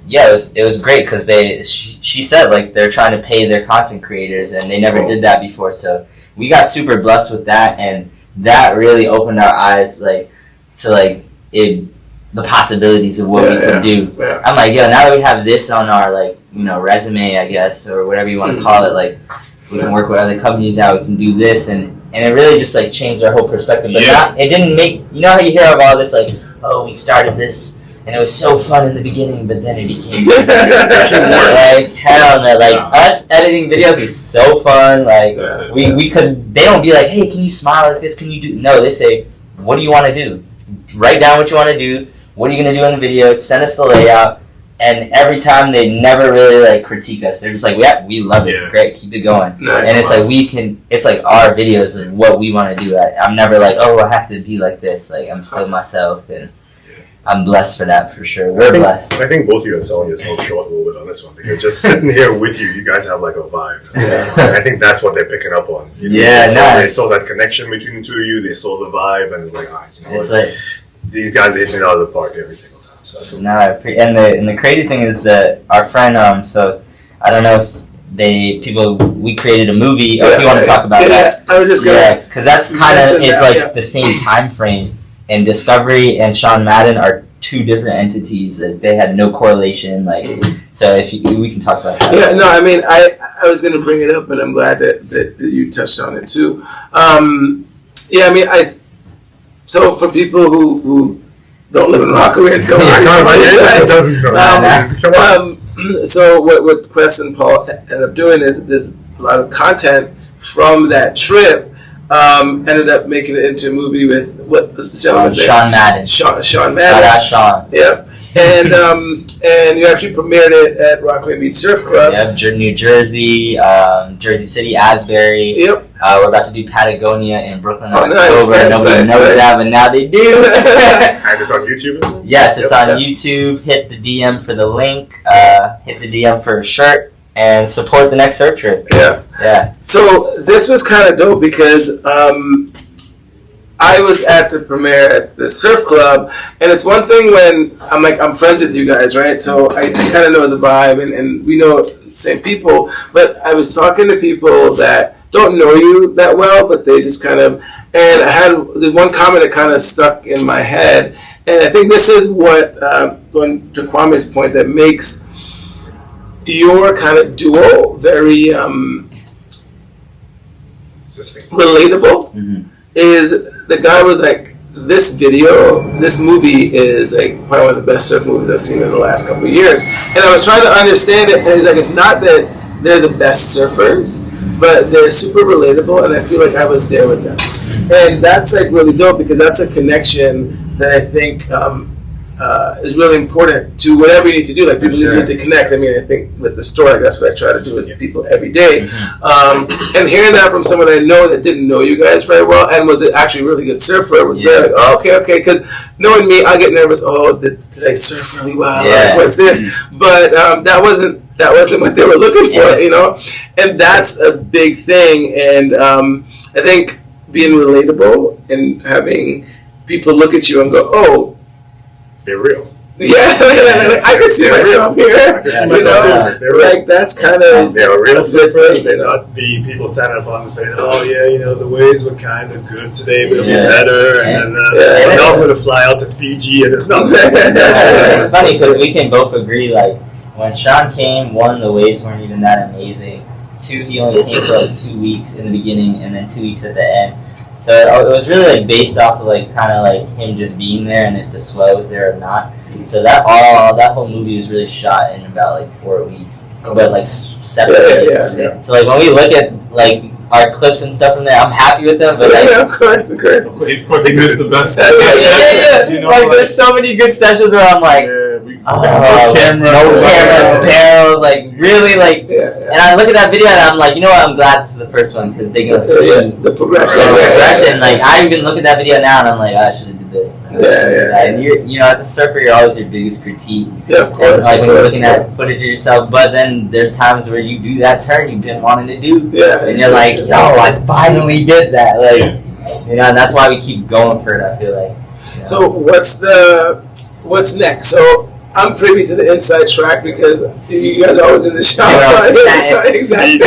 C: it was great because she said like they're trying to pay their content creators, and they never did that before. So we got super blessed with that, and that really opened our eyes like to like the possibilities of what we could do. I'm like, yo, now that we have this on our like, you know, resume, I guess, or whatever you want to call it, like we can work with other companies now, we can do this, and it really just like changed our whole perspective. But it didn't make, you know how you hear of all this like, oh, we started this and it was so fun in the beginning, but then it became like hell no. Like us editing videos is so fun. Like we because they don't be like, hey, can you smile like this? Can you do? No, they say, what do you want to do? Write down what you want to do. What are you gonna do in the video? Send us the layout. And every time they never really like critique us. They're just like, yeah, we love it. Great, keep it going. And it's like it's like our videos and what we want to do. I'm never like, oh, I have to be like this. Like I'm still myself, and I'm blessed for that for sure. We're blessed.
B: I think both of you are selling yourself short a little bit on this one, because just sitting here with you, you guys have like a vibe. I think that's what they're picking up on. You know, they saw that connection between the two of you. They saw the vibe, and it's like, all right, you know what?
C: Like,
B: these guys are hitting it out of the park every single time. So that's
C: and the crazy thing is that our friend, so I don't know if we created a movie, or if you want to talk about that.
A: I was just
C: because that's kind of is like the same time frame. And Discovery and Sean Madden are two different entities that they had no correlation. Like, so if we can talk about that.
A: Yeah, no, I mean, I was going to bring it up, but I'm glad that you touched on it too. Yeah, I mean, so for people who don't live in Rockaway and don't so what Quest and Paul ended up doing is there's a lot of content from that trip. Ended up making it into a movie with what was the gentleman's name?
C: Sean Madden.
A: Sean Madden.
C: Shout out Sean.
A: Yep. And you actually premiered it at Rockaway Surf Club.
C: Yep. New Jersey, Jersey City, Asbury.
A: Yep.
C: We're about to do Patagonia in Brooklyn in
A: Nice,
C: October. Nobody knows that, but now they do.
B: And it's on YouTube?
C: Yes, it's on YouTube. Hit the DM for the link. Hit the DM for a shirt. And support the next surf trip.
A: Yeah. So this was kind of dope because I was at the premiere at the surf club, and it's one thing when I'm friends with you guys, right? So I kind of know the vibe, and we know the same people. But I was talking to people that don't know you that well, but they just kind of. And I had the one comment that kind of stuck in my head, and I think this is what, going to Kwame's point, that makes your kind of duo very relatable. Is the guy was like, this movie is like probably one of the best surf movies I've seen in the last couple of years, and I was trying to understand it, and he's like, it's not that they're the best surfers, but they're super relatable, and I feel like I was there with them, and that's like really dope because that's a connection that I think is really important to whatever you need to do. Like, people need to connect. I mean, I think with the story, that's what I try to do with people every day. And hearing that from someone I know that didn't know you guys very well and was actually a really good surfer was very like, oh, okay. Because knowing me, I get nervous. Oh, did I surf really well?
C: Yeah.
A: Like, what's this? But that wasn't what they were looking for, you know. And that's a big thing. And I think being relatable and having people look at you and go, oh,
B: they're real.
A: Yeah, I can see myself here.
B: I can see myself here. They're real.
A: Like, that's kind of...
B: They're real surfers. They're not the people standing up on the stage, oh yeah, you know, the waves were kind of good today, but it'll be better, and then now I'm going to fly out to Fiji. And
C: it's funny because we can both agree, like, when Sean came, one, the waves weren't even that amazing. Two, he only came for like 2 weeks in the beginning and then 2 weeks at the end. So it was really like based off of like kind of like him just being there and if the swell was there or not. So that whole movie was really shot in about like 4 weeks, but like separately.
A: Yeah.
C: So like when we look at like our clips and stuff from there, I'm happy with them. But like,
A: of course.
D: Of course, he missed the best.
C: You know, like there's so many good sessions where I'm like, no cameras, barrels, like really like. And I look at that video and I'm like, you know what? I'm glad this is the first one because they're gonna see
A: the progression.
C: Like I even look at that video now and I'm like, I should have did this. And you know, as a surfer, you're always your biggest critique.
A: Yeah, of course.
C: And, like when you're looking at footage of yourself, but then there's times where you do that turn you've been wanting to do. And you're like, yo, I finally did that. Like, you know, and that's why we keep going for it. I feel like. You know? So
A: what's next? So I'm privy to the inside track because you guys are always in the shop. Exactly.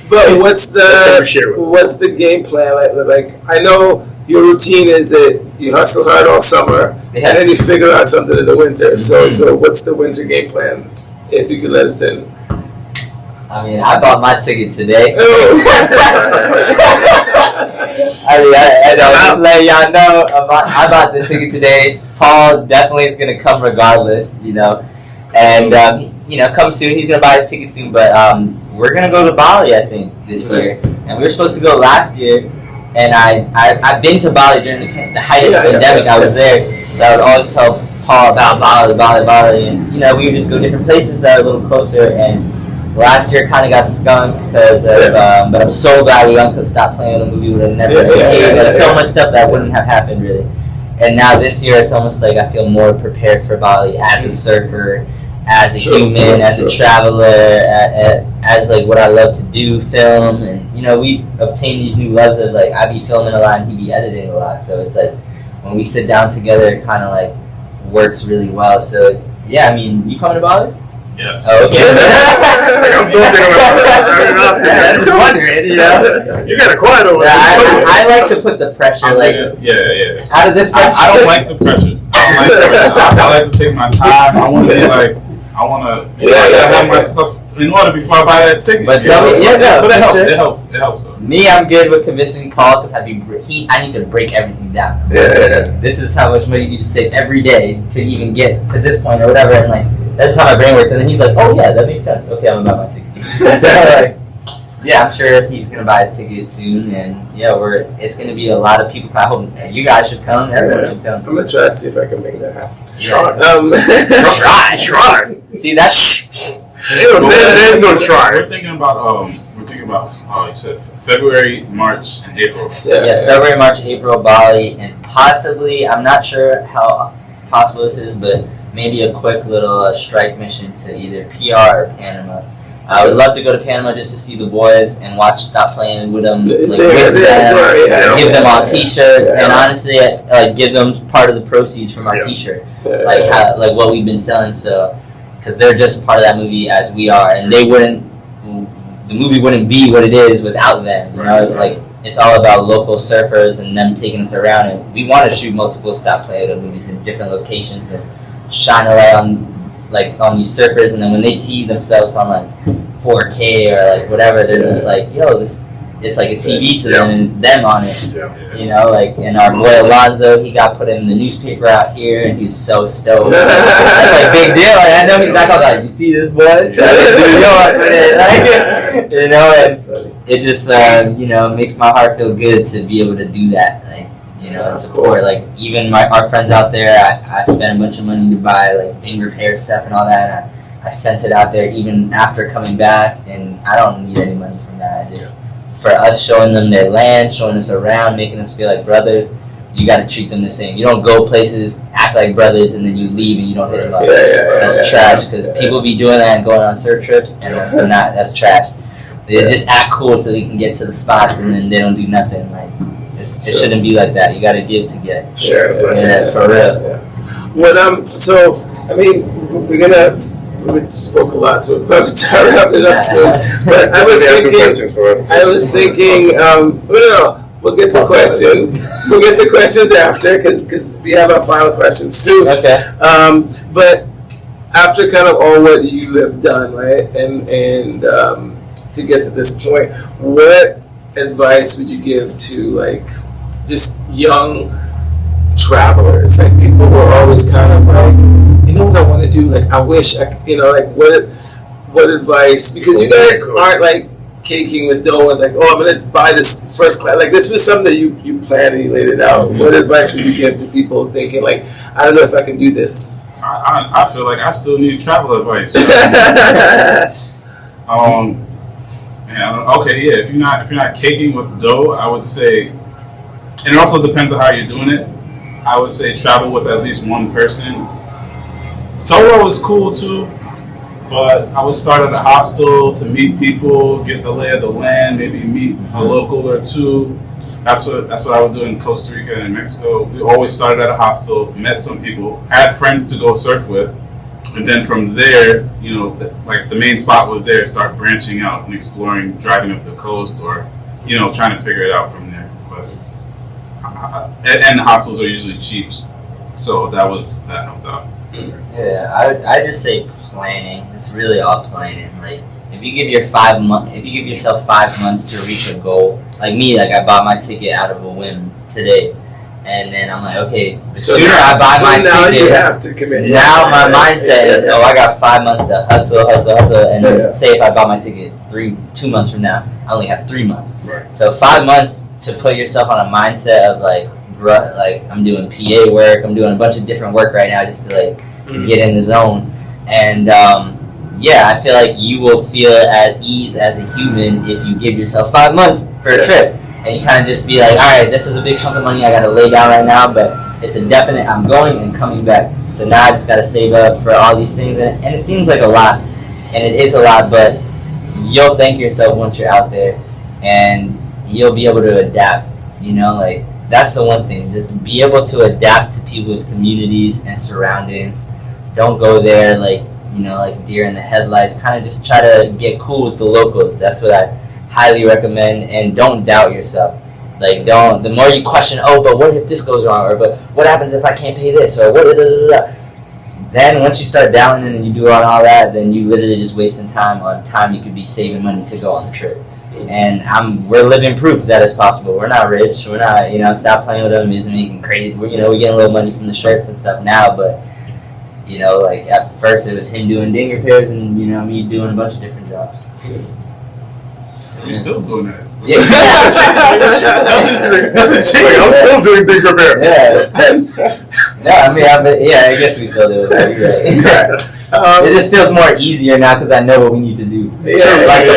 A: But what's the game plan? Like I know your routine is that you hustle hard all summer and then you figure out something in the winter. So what's the winter game plan? If you could let us in.
C: I mean, I bought my ticket today. I just let y'all know, I bought the ticket today. Paul definitely is going to come regardless, you know. And, you know, come soon. He's going to buy his ticket soon. But we're going to go to Bali, I think, this year. And we were supposed to go last year. And I've been to Bali during the height of the pandemic. I was there. So I would always tell Paul about Bali. And, you know, we would just go different places that are a little closer. And last year kind of got skunked because of, but I'm so glad we Uncle stopped playing on the movie. Would have never made so much stuff that wouldn't have happened really. And now this year it's almost like I feel more prepared for Bali as a surfer, as a human, as a traveler, as like what I love to do, film, and you know we obtain these new loves of like I be filming a lot and he be editing a lot. So it's like when we sit down together, it kind of like works really well. So yeah, I mean, you coming to Bali?
D: Yes.
C: Oh, okay.
B: I'm talking about
C: I'm just wondering, you know.
B: You got a quiet over there.
C: I like to put the pressure, like
D: yeah.
C: out of this.
D: I don't like the pressure. I like to take my time. I want to be like, I have my stuff in order before I buy that ticket.
C: But tell me,
D: but it helps.
C: Me, I'm good with convincing Paul because I need to break everything down. This is how much money you need to save every day to even get to this point or whatever, and like that's how my brain works. And then he's like, "Oh yeah, that makes sense. Okay, I'm gonna buy my ticket." So like, yeah, I'm sure he's gonna buy his ticket soon, and it's gonna be a lot of people. I hope you guys should come. Everyone should come.
A: I'm gonna try to see if I can make that happen.
C: Try. See, that's
B: There's no try.
D: We're thinking about you said February, March, and April.
C: Yeah, February, March, April, Bali, and possibly, I'm not sure how possible this is, but maybe a quick little strike mission to either PR or Panama. I would love to go to Panama just to see the boys and Stop Playin With Em, give them all T-shirts, and honestly, give them part of the proceeds from our T-shirt, like what we've been selling. So, because they're just part of that movie as we are, and the movie wouldn't be what it is without them. You know, like it's all about local surfers and them taking us around, and we want to shoot multiple Stop Playin With Em movies in different locations and shine a light on these surfers, and then when they see themselves on like 4K or like whatever, they're just like, yo, this. It's like a TV to them, and it's them on it. You know, like, and our boy Alonzo, he got put in the newspaper out here, and he was so stoked. That's like a big deal. Like, I know he's not gonna like, you see this, boy? So, it just makes my heart feel good to be able to do that. Like, and support. Like, even our friends out there, I spent a bunch of money to buy like thing repair stuff and all that. And I sent it out there even after coming back, and I don't need any money from that. I just for us showing them their land, showing us around, making us feel like brothers, you got to treat them the same. You don't go places, act like brothers, and then you leave and you don't hit them up. That's trash, because people be doing that and going on surf trips, and that's trash. They just act cool so they can get to the spots, and then they don't do nothing. Like it shouldn't be like that. You got to give to get.
B: Share the blessings.
C: For real.
A: We spoke a lot, so we'll probably start wrapping it up soon. But I was thinking, we'll get the questions. We'll get the questions after, because we have our final questions soon.
C: Okay.
A: But after kind of all what you have done, right, and to get to this point, what advice would you give to like just young travelers, like people who are always kind of like, you know what I want to do? Like, I wish what advice? Because you guys aren't like caking with dough and like, oh, I'm gonna buy this first class. Like, this was something that you planned and you laid it out. What advice would you give to people thinking like, I don't know if I can do this?
D: I feel like I still need travel advice. If you're not caking with dough, I would say, and it also depends on how you're doing it. I would say travel with at least one person. Solo is cool too, but I would start at a hostel to meet people, get the lay of the land, maybe meet a local or two. That's what I would do in Costa Rica and Mexico. We always started at a hostel, met some people, had friends to go surf with, and then from there, like the main spot was there, start branching out and exploring, driving up the coast, or trying to figure it out from there. But and the hostels are usually cheap, so that helped out.
C: Yeah, I just say planning. It's really all planning. Like, if you give yourself 5 months to reach a goal, like me, like I bought my ticket out of a whim today, and then I'm like, okay, the sooner I buy my ticket,
A: you have to commit.
C: Now my mindset is, I got 5 months to hustle, and then say if I buy my ticket 2 months from now, I only have 3 months.
B: Right.
C: So 5 months to put yourself on a mindset of like I'm doing PA work, I'm doing a bunch of different work right now just to like get in the zone, and I feel like you will feel at ease as a human if you give yourself 5 months for a trip, and you kind of just be like, all right, this is a big chunk of money I got to lay down right now, but it's a definite I'm going and coming back. So now I just got to save up for all these things, and it seems like a lot, and it is a lot, but you'll thank yourself once you're out there, and you'll be able to adapt. Like, that's the one thing. Just be able to adapt to people's communities and surroundings. Don't go there like deer in the headlights. Kind of just try to get cool with the locals. That's what I highly recommend. And don't doubt yourself. Like, the more you question, oh, but what if this goes wrong, or but what happens if I can't pay this, or what? Then once you start doubting and you do all that, then you literally just wasting time on time you could be saving money to go on the trip. And we're living proof that it's possible. We're not rich. We're not, Stop Playing With Em isn't making crazy. We're getting a little money from the shirts and stuff now, but like at first it was him doing ding repairs and me doing a bunch of different jobs.
D: You're still doing that.
C: Yeah.
B: I'm still doing ding repair.
C: I guess we still do it. Right. It just feels more easier now because I know what we need to do. The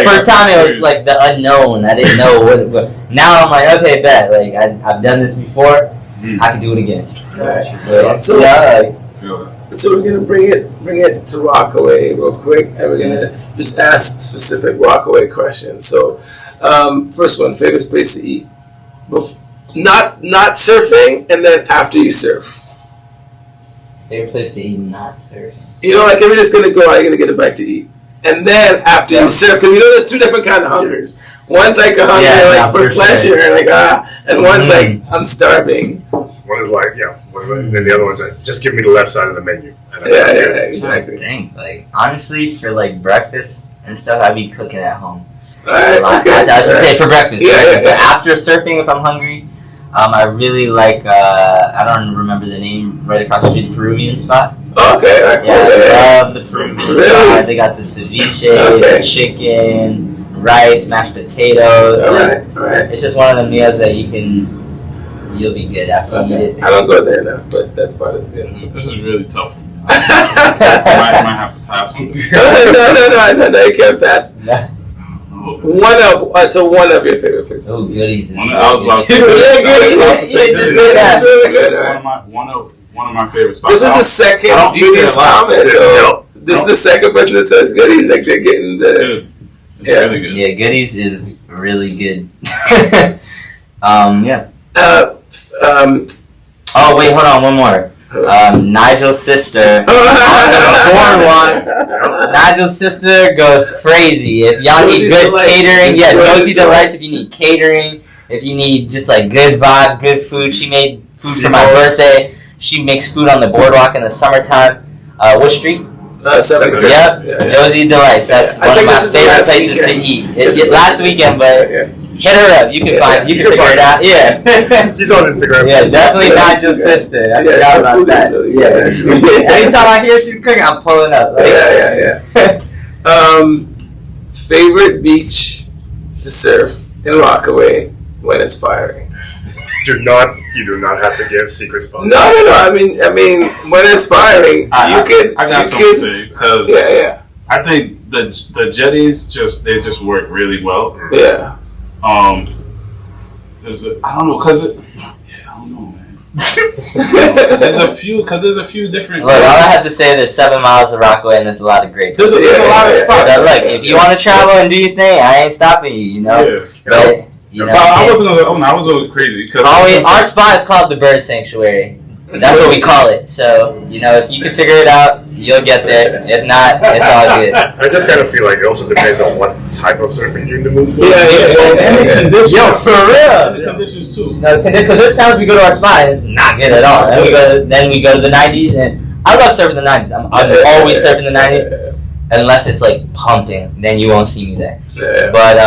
C: first time it was like the unknown. I didn't know what. Now I'm like, okay, bet. Like I've done this before. I can do it again.
A: Right. So we're gonna bring it to Rockaway real quick, and we're gonna just ask specific Rockaway questions. So, first one: favorite place to eat? Not surfing, and then after you surf.
C: Favorite place to eat, not surfing.
A: Like if you're just gonna go, I'm gonna get a bite to eat, and then after you surf, because there's two different kind of hungers. One's like a hunger for pleasure, and one's like I'm starving.
B: One is like, and then the other one's like, just give me the left side of the menu.
A: Exactly.
C: Dang, like honestly, for like breakfast and stuff, I'd be cooking at home.
A: Alright, okay.
C: I'd just say for breakfast.
A: Yeah.
C: But after surfing, if I'm hungry, I really like. I don't remember the name. Right across the street, the Peruvian spot.
A: Okay, alright, cool.
C: I love the Peruvian spot. They got the ceviche, the chicken, rice, mashed potatoes.
A: Alright.
C: It's just one of the meals that you'll be good after you eat it.
A: I don't go there enough, but that's part of it.
D: This is really tough. I might have to pass on this.
A: No, you can't pass. One of your favorite places.
C: Oh, Goodies.
D: I was about to say
C: Goodies.
A: That's really good.
D: One of my favorite spots.
A: This is the second Goodies comment. This is the second person that says Goodies. Like they're getting the.
D: It's really good.
C: Yeah, Goodies is really good. Oh wait, hold on, one more. Nigel's sister. Nigel's sister goes crazy. If y'all need good catering, Josie Delights. If you need catering, if you need just like good vibes, good food, she made food for my birthday. She makes food on the boardwalk in the summertime. What street?
A: 7th.
C: Yep, Josie Delights. That's one of my favorite places to eat. Last weekend, but hit her up. You can figure it out. Yeah,
B: she's on Instagram.
C: Yeah, definitely Nigel's sister. I forgot about that. Really anytime I hear she's cooking, I'm pulling up.
A: Favorite beach to surf in Rockaway when it's firing?
B: You do not have to give secret spots.
A: No. I mean, when it's firing,
D: I got something to say because I think the jetties just work really well.
A: Yeah.
D: I don't know, I don't know, man. There's a few different.
C: Look, all I have to say, there's 7 miles of Rockaway, and there's a lot of great.
D: There's a lot of spots.
C: So look, if you want to travel and do your thing, I ain't stopping you. But,
D: I was going crazy because
C: our spot is called the Bird Sanctuary. That's what we call it. So, if you can figure it out, you'll get there. If not, it's all good.
B: I just kind of feel like it also depends on what type of surfing you're in the mood for.
C: Yo, for real.
D: The conditions too.
C: No, because there's times we go to our spot and it's not good at all. Then we go to the 90s, and I love surfing the 90s. I'm always surfing the 90s, unless it's like pumping. Then you won't see me there. But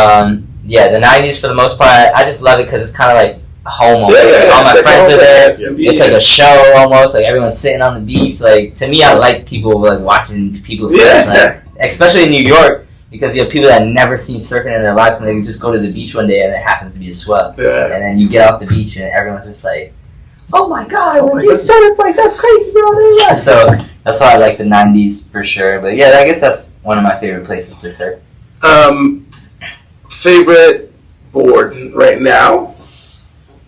C: the 90s for the most part, I just love it because it's kind of like home almost. All my friends are there. It's like a show almost. Like everyone's sitting on the beach. Like to me, I like people like watching people surf. Like, especially in New York, because you have people that have never seen surfing in their lives, and they just go to the beach one day and it happens to be a swell. And then you get off the beach and everyone's just like, "Oh my god, you surf like that's crazy, bro!" So that's why I like the 90s for sure. But yeah, I guess that's one of my favorite places to surf.
A: Favorite board right now?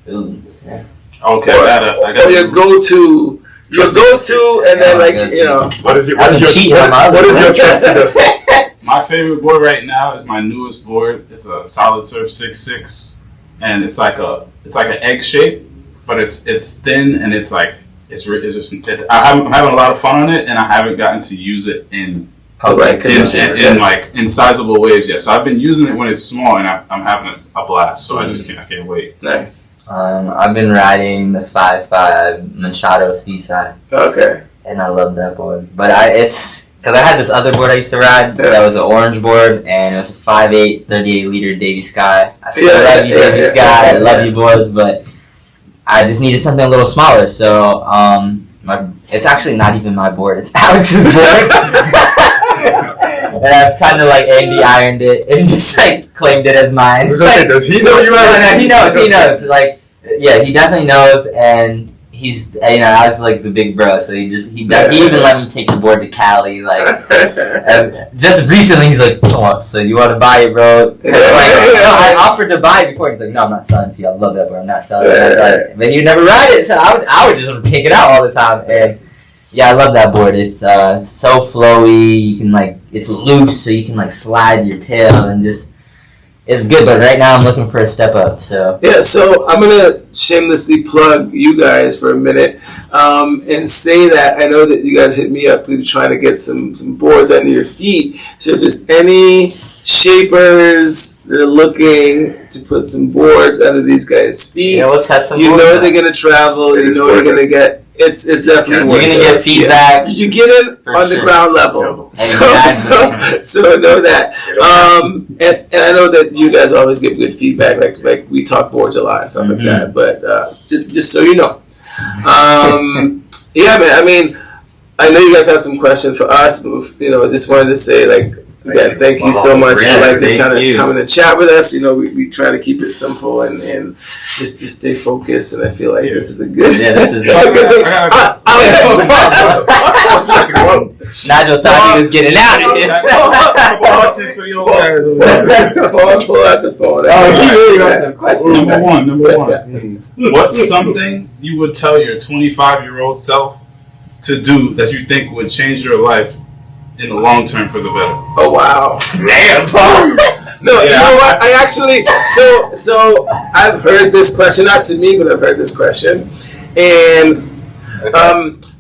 C: Ooh, yeah.
D: Okay, I got
A: your go-to, and then
B: what is your trusted?
D: My favorite board right now is my newest board. It's a Solid Surf 6.6, and it's like an egg shape, but it's thin and I'm having a lot of fun on it, and I haven't gotten to use it in
A: Right,
D: in sizable waves, yeah. So I've been using it when it's small, and I'm having a blast. So I can't wait.
A: Nice.
C: I've been riding the 5.5 Machado Seaside.
A: Okay.
C: And I love that board. But because I had this other board I used to ride that was an orange board, and it was a 5.8 38-liter Davy Sky. I still love you, Davy Sky. I love you, boys, but I just needed something a little smaller. So it's actually not even my board. It's Alex's board. And I've kind of like Andy ironed it and just like claimed it as mine.
B: Does he know you?
C: No, he knows. He knows. Like, yeah, he definitely knows, and he's I was like the big bro, so he even let me take the board to Cali. Like, just recently, he's like, "Come on, so you want to buy it, bro?" I offered to buy it before. He's like, "No, I'm not selling it. I love that board. I'm not selling it." I was like, "Man, you never ride it," so I would just take it out all the time. And yeah, I love that board. It's so flowy. You can it's loose, so you can slide your tail and just. It's good, but right now I'm looking for a step up. So
A: yeah, so I'm gonna shamelessly plug you guys for a minute, and say that I know that you guys hit me up to try to get some boards under your feet. So if there's any shapers that are looking to put some boards under these guys' feet,
C: we'll test some.
A: You know they're gonna travel. You know you're gonna get. It's definitely.
C: You're gonna get feedback.
A: Yeah. You get it on the ground level.
C: Exactly.
A: So know that. And I know that you guys always give good feedback. Like we talk boards a lot and stuff like that. But just so you know. Yeah, man. I mean, I know you guys have some questions for us. Just wanted to say again, thank you so much for this kind of coming to chat with us. We try to keep it simple and just stay focused. And I feel like this is a good.
C: Yeah, this is a good thing. Nigel thought he was getting out of here.
A: Pull out the phone.
C: Oh, he really wants some questions.
D: Number one. What's something you would tell your 25-year-old self to do that you think would change your life in the long term for the better?
A: Oh wow! Damn, Paul. No, you know what? I actually so I've heard this question, not to me, but I've heard this question, and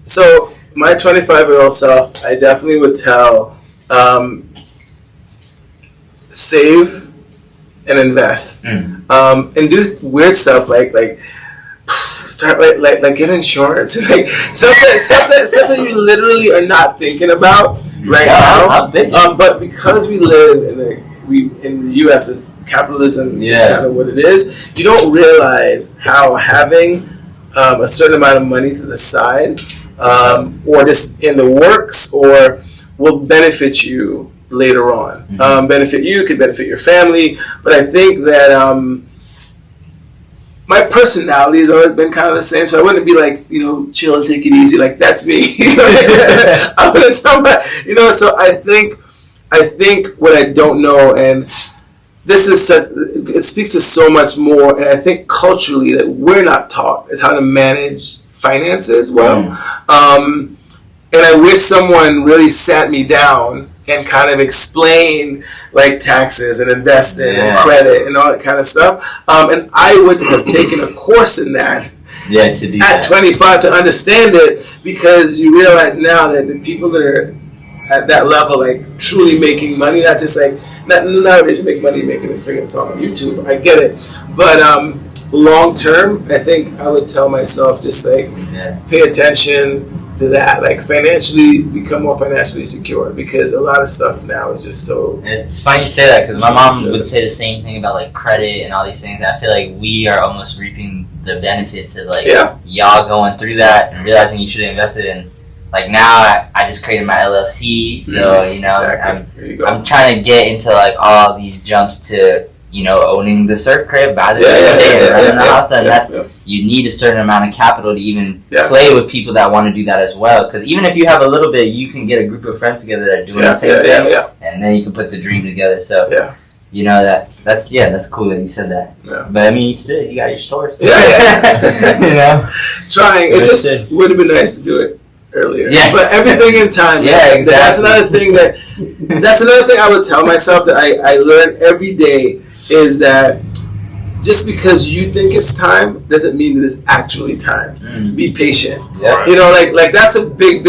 A: so my 25-year-old self, I definitely would tell save and invest, and do weird stuff like. Start like get insurance and something you literally are not thinking about right now. But because we live in the U.S. it's capitalism is kind of what it is. You don't realize how having a certain amount of money to the side or just in the works or will benefit you later on. Benefit you, could benefit your family. But I think that my personality has always been kind of the same, so I wouldn't be chill and take it easy. That's me. I'm gonna tell so I think what I don't know, and this is it speaks to so much more, and I think culturally that we're not taught is how to manage finances well. And I wish someone really sat me down and kind of explain taxes and investing and credit and all that kind of stuff. And I would have taken a course in that
C: to do
A: at 25 to understand it, because you realize now that the people that are at that level, truly making money, not just nowadays you make money making a freaking song on YouTube. I get it. But long term, I think I would tell myself just pay attention to that, financially become more financially secure, because a lot of stuff now is just so.
C: It's funny you say that, because my mom would say the same thing about credit and all these things. I feel like we are almost reaping the benefits of y'all going through that and realizing you should have invested in. Now I just created my LLC, so exactly. I'm trying to get into all these jumps to owning the surf crib, buy the and running the house, and you need a certain amount of capital to even play with people that want to do that as well. Because even if you have a little bit, you can get a group of friends together that are doing the same thing, and then you can put the dream together. So that's cool that you said that. Yeah. But I mean, you got your stores.
A: Trying. It just would have been nice to do it earlier. Yeah. But everything in time.
C: Exactly.
A: That's another thing I would tell myself that I learn every day is that just because you think it's time doesn't mean that it's actually time. Be patient.
C: Yeah.
A: You know, like that's a big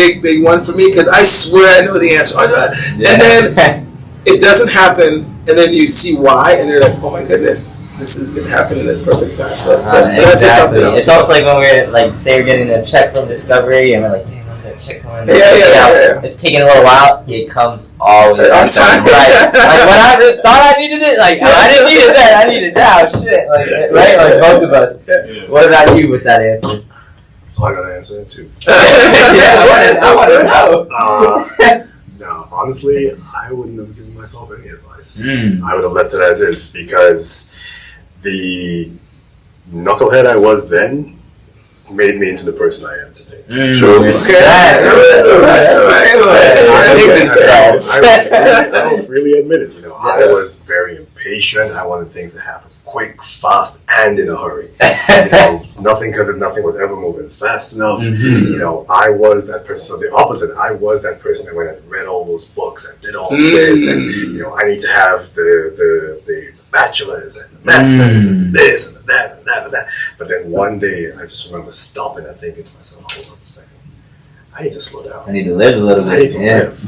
A: one for me because I swear I know the answer. And then it doesn't happen, and then you see why, and you're like, oh my goodness, it happened in this perfect time. So that's just something else.
C: It's almost like when we're like, say we're getting a check from Discovery, and we're like, damn, when's that check coming?
A: Yeah.
C: It's taking a little while. It comes always
A: on time.
C: Right. Like when I thought I needed it, like I didn't need it then. I need it now. Shit. Like right. Like both of us.
D: Yeah.
C: What about you with that answer?
B: Oh, I got to answer it too.
C: I want to know.
B: No, honestly, I wouldn't have given myself any advice. I would have left it as is because the knucklehead I was then made me into the person I am today.
A: True.
B: I'll freely admit it. You know, I was very impatient. I wanted things to happen quick, fast, and in a hurry. You know, nothing was ever moving fast enough. You know, I was that person. So the opposite. I was that person that went and read all those books and did all this, and you know, I need to have the bachelor's and the master's and this and the that and that and that. But then one day, I just remember stopping and thinking to myself, hold on a second. I need to slow down.
C: I need to live a little bit.
B: I need to live.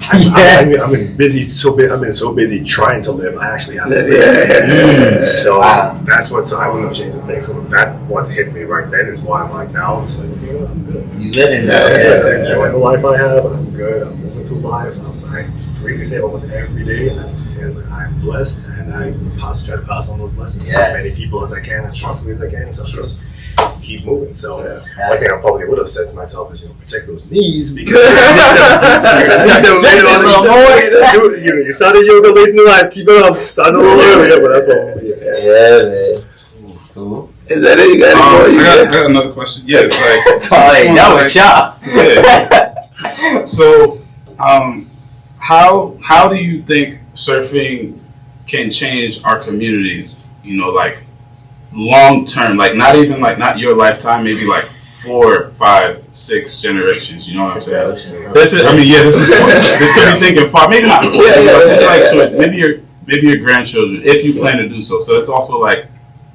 B: I've been so busy trying to live. I actually have to live. So that's what. So I wouldn't have changed the thing. So that what hit me right then is why I'm like now. I'm just like, okay, well, I'm good.
C: You living
B: I'm enjoying the life I have. I'm good. I'm moving through life. I freely say almost every day, and I say I'm blessed, and I try to pass on those lessons to as many people as I can, as possibly as I can. So just keep moving. So one thing I probably would have said to myself is, protect those knees because you started yoga late in life. Keep it up. Start a little earlier, but that's what.
C: Yeah, man. Cool.
A: Is that it? You got any more?
D: I got another question. Yeah, it's like So, how do you think surfing can change our communities? You know, like long term, like not your lifetime, maybe like 4, 5, 6 generations. You know what I'm saying? This could be thinking far, maybe not 4. Maybe your grandchildren, if you plan to do so. So it's also like,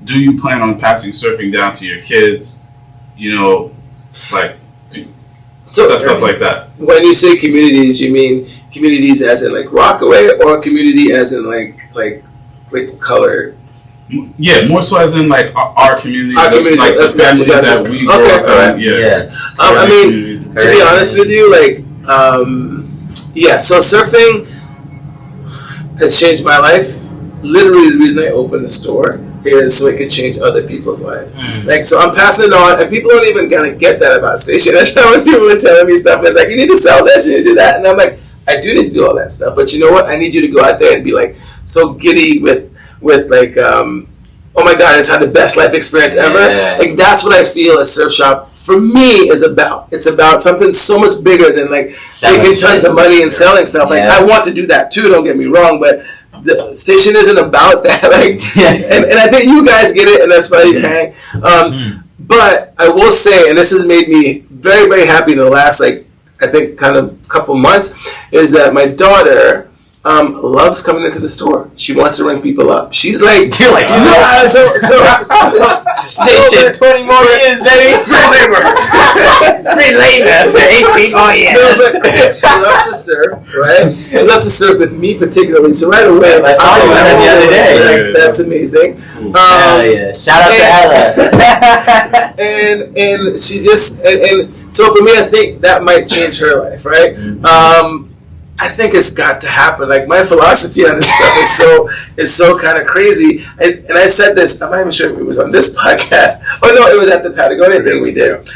D: do you plan on passing surfing down to your kids? You know, like stuff like that.
A: When you say communities, you mean communities as in like Rockaway, or community as in like color?
C: Yeah,
D: more so as in like our community, like the families that we grew up in. Yeah.
A: I mean, to be honest with you, like, so surfing has changed my life. Literally, the reason I opened the store is so it could change other people's lives. Like, so I'm passing it on, and people don't even kind of get that about Station. That's how when people are telling me stuff, it's like, you need to sell this, you need to do that, and I'm like, I do need to do all that stuff, but you know what? I need you to go out there and be like so giddy with like, oh my God, it's had the best life experience ever. Like, that's what I feel a surf shop for me is about. It's about something so much bigger than like making tons of money and selling stuff. Like, I want to do that too, don't get me wrong, but the Station isn't about that. Like, and I think you guys get it, and that's why you hang. But I will say, and this has made me very, very happy in the last, like, I think kind of couple months, is that my daughter loves coming into the store. She wants to ring people up. She's like, you're like,
C: Station, 20 more years, baby. Free labor for 18 more years.
A: No, but she loves to surf, right? She loves to surf with me particularly. So right away,
C: I saw you the other day.
A: Like, that's amazing.
C: Shout out to Ella.
A: and she just and so for me, I think that might change her life, right? I think it's got to happen. Like, my philosophy on this stuff is so kind of crazy. And I said this, I'm not even sure if it was on this podcast. Oh no, it was at the Patagonia thing we did.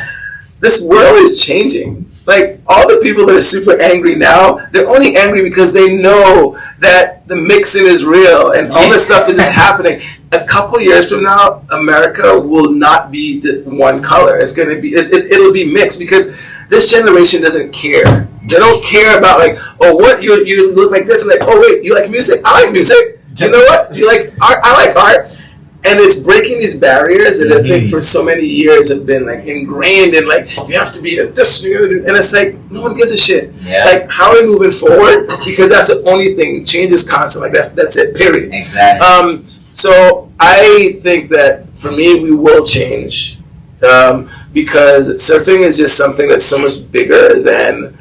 A: This world is changing. Like, all the people that are super angry now, they're only angry because they know that the mixing is real and all this stuff is just happening. A couple years from now, America will not be the one color. It's going to be, it'll be mixed because this generation doesn't care. They don't care about like, oh, what you look like this, and like, oh wait, you like music? I like music. You know what? You like art? I like art. And it's breaking these barriers that I think for so many years have been like ingrained in like, you have to be this, you gotta do, and it's like no one gives a shit. Like, how are we moving forward? Because that's the only thing. Change is constant. Like, that's it. Period.
C: Exactly.
A: So I think that for me, we will change because surfing is just something that's so much bigger than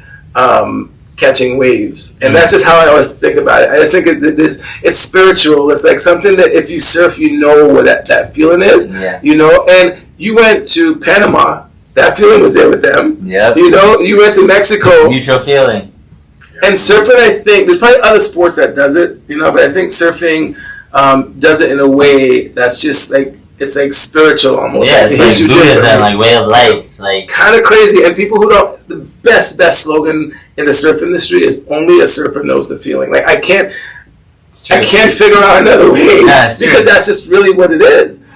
A: catching waves, and that's just how I always think about it. I just think it's spiritual. It's like something that if you surf, you know what that feeling is.
C: Yeah.
A: You know, and you went to Panama. That feeling was there with them.
C: Yep.
A: You know, you went to Mexico.
C: Mutual feeling.
A: And surfing, I think, there's probably other sports that does it, you know, but I think surfing does it in a way that's just like, it's like spiritual almost.
C: Yeah,
A: like,
C: it's like Buddhism, like way of life. It's like
A: kind of crazy. And people who don't, the best slogan in the surf industry is only a surfer knows the feeling. Like I can't figure out another way because that's just really what it is.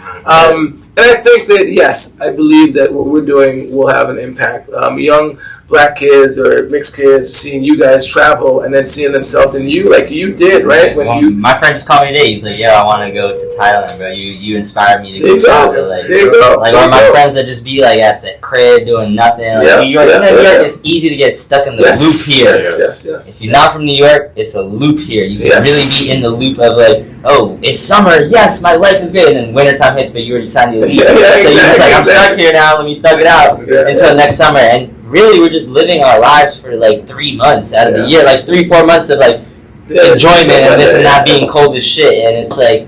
A: And I think that, yes, I believe that what we're doing will have an impact. Young black kids or mixed kids seeing you guys travel and then seeing themselves in you like you did, right?
C: My friend just called me today. He's like, "Yo, I want to go to Thailand, bro. You inspired me to
A: go
C: travel." Like,
A: there you go.
C: Like, or my friends that just be like at the crib doing nothing. Like, New York, it's easy to get stuck in the loop here.
A: Yes.
C: If you're not from New York, it's a loop here. You can really be in the loop of like, oh, it's summer. Yes, my life is good. And then wintertime hits, but you already signed the lease. So you're just like, I'm stuck here now. Let me thug it out until next summer. And really, we're just living our lives for like 3 months out of the year, like 3-4 months of like enjoyment and this and that being cold as shit. And it's like,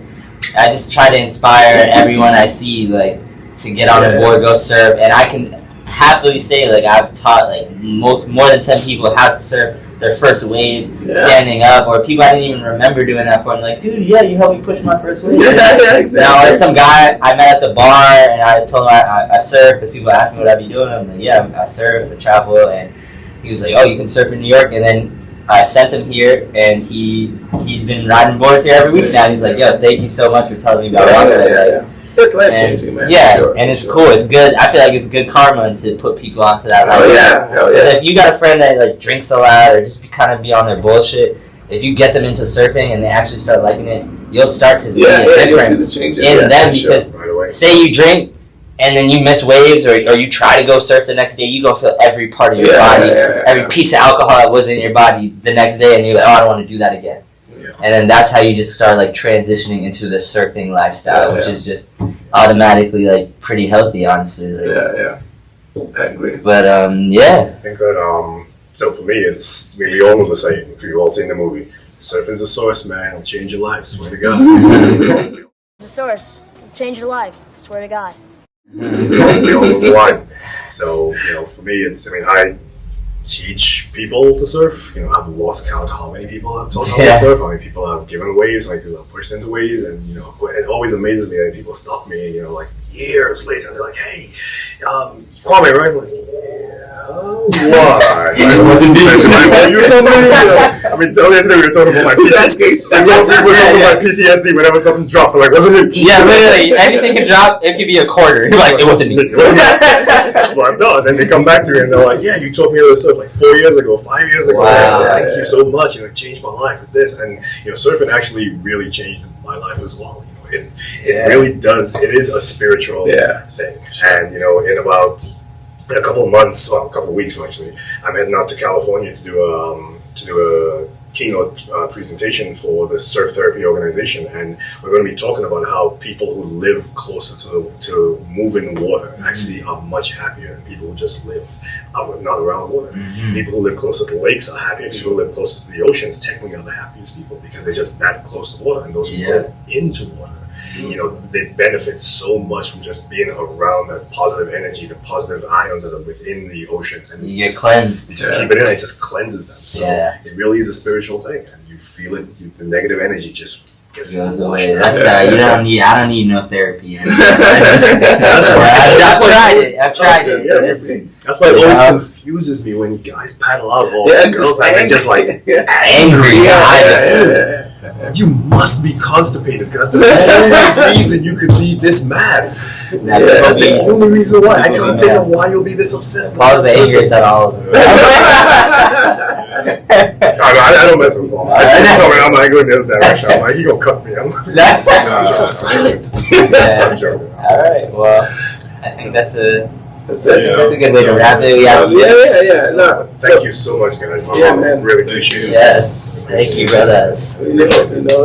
C: I just try to inspire everyone I see like to get on a board, go surf, and I can happily say like I've taught like more than 10 people how to surf their first waves standing up, or people I didn't even remember doing that for. I'm like, dude, you helped me push my first wave.
A: Exactly.
C: Now there's some guy I met at the bar and I told him I surf because people asked me what I'd be doing. I'm like, yeah, I surf and travel, and he was like, oh, you can surf in New York. And then I sent him here, and he's been riding boards here every week now. He's like, yo, thank you so much for telling me about Rockaway.
A: It's life changing, man.
C: Yeah, and it's cool. It's good. I feel like it's good karma to put people onto that.
A: Hell yeah.
C: If you got a friend that like drinks a lot or just be on their bullshit, if you get them into surfing and they actually start liking it, you'll start to see a difference in them because say you drink and then you miss waves or you try to go surf the next day, you gonna feel every part of your body, every piece of alcohol that was in your body the next day, and you're like, oh, I don't want to do that again. And then that's how you just start like transitioning into the surfing lifestyle, which is just automatically like pretty healthy, honestly. Like,
A: I agree.
C: But
B: I think that so for me, we all know the saying. We've all seen the movie. Surfing's a source, man. It'll change your life. Swear to God.
E: It's a source. It'll change your life. Swear to God.
B: We all know the line. So for me, I teach people to surf. I've lost count how many people I've taught how to surf, how many people I've given waves, how many people I've pushed into waves, and it always amazes me that people stop me, like years later, and they're like, "Hey, Kwame, right?" I'm like, why?
C: It wasn't me.
B: You something? Earlier today we were talking about my PTSD whenever something drops. I'm like, wasn't me?
C: Yeah, literally, anything can drop. It could be a quarter. You're like, it wasn't me.
B: Well, no, and then they come back to me and they're like, yeah, you taught me how to surf like 4 years ago, 5 years ago.
C: Wow.
B: Thank you so much. It changed my life with this. And surfing actually really changed my life as well. It really does. It is a spiritual thing. And in about a couple of months, well, a couple of weeks actually, I'm heading out to California to do a keynote presentation for the surf therapy organization, and we're going to be talking about how people who live closer to moving water actually are much happier than people who just live not around water. People who live closer to lakes are happier. People who live closer to the oceans technically are the happiest people because they're just that close to water, and those who go into water, they benefit so much from just being around that positive energy, the positive ions that are within the ocean. And
C: you get cleansed.
B: You just keep it in, it just cleanses them. So it really is a spiritual thing, and you feel it. The negative energy just gets washed away.
C: That's I don't need no therapy. I've tried it.
B: That's why it always confuses me when guys paddle out or girls are just like
C: angry.
B: You must be constipated because that's the only reason you could be this mad. That's the only reason why. I can't think of why you'll be this upset.
C: Paul's the angriest at all of them.
B: I don't mess with Paul. I'm not going in that direction. I'm like, he gonna cut me. He's so silent.
C: All right. Well, I think that's a
A: That's it.
C: That's a good way to wrap it.
A: Yeah. No.
B: Thank you so much, guys.
A: Yeah, man.
B: Really appreciate it.
C: Yes, thank you, brothers.
A: You know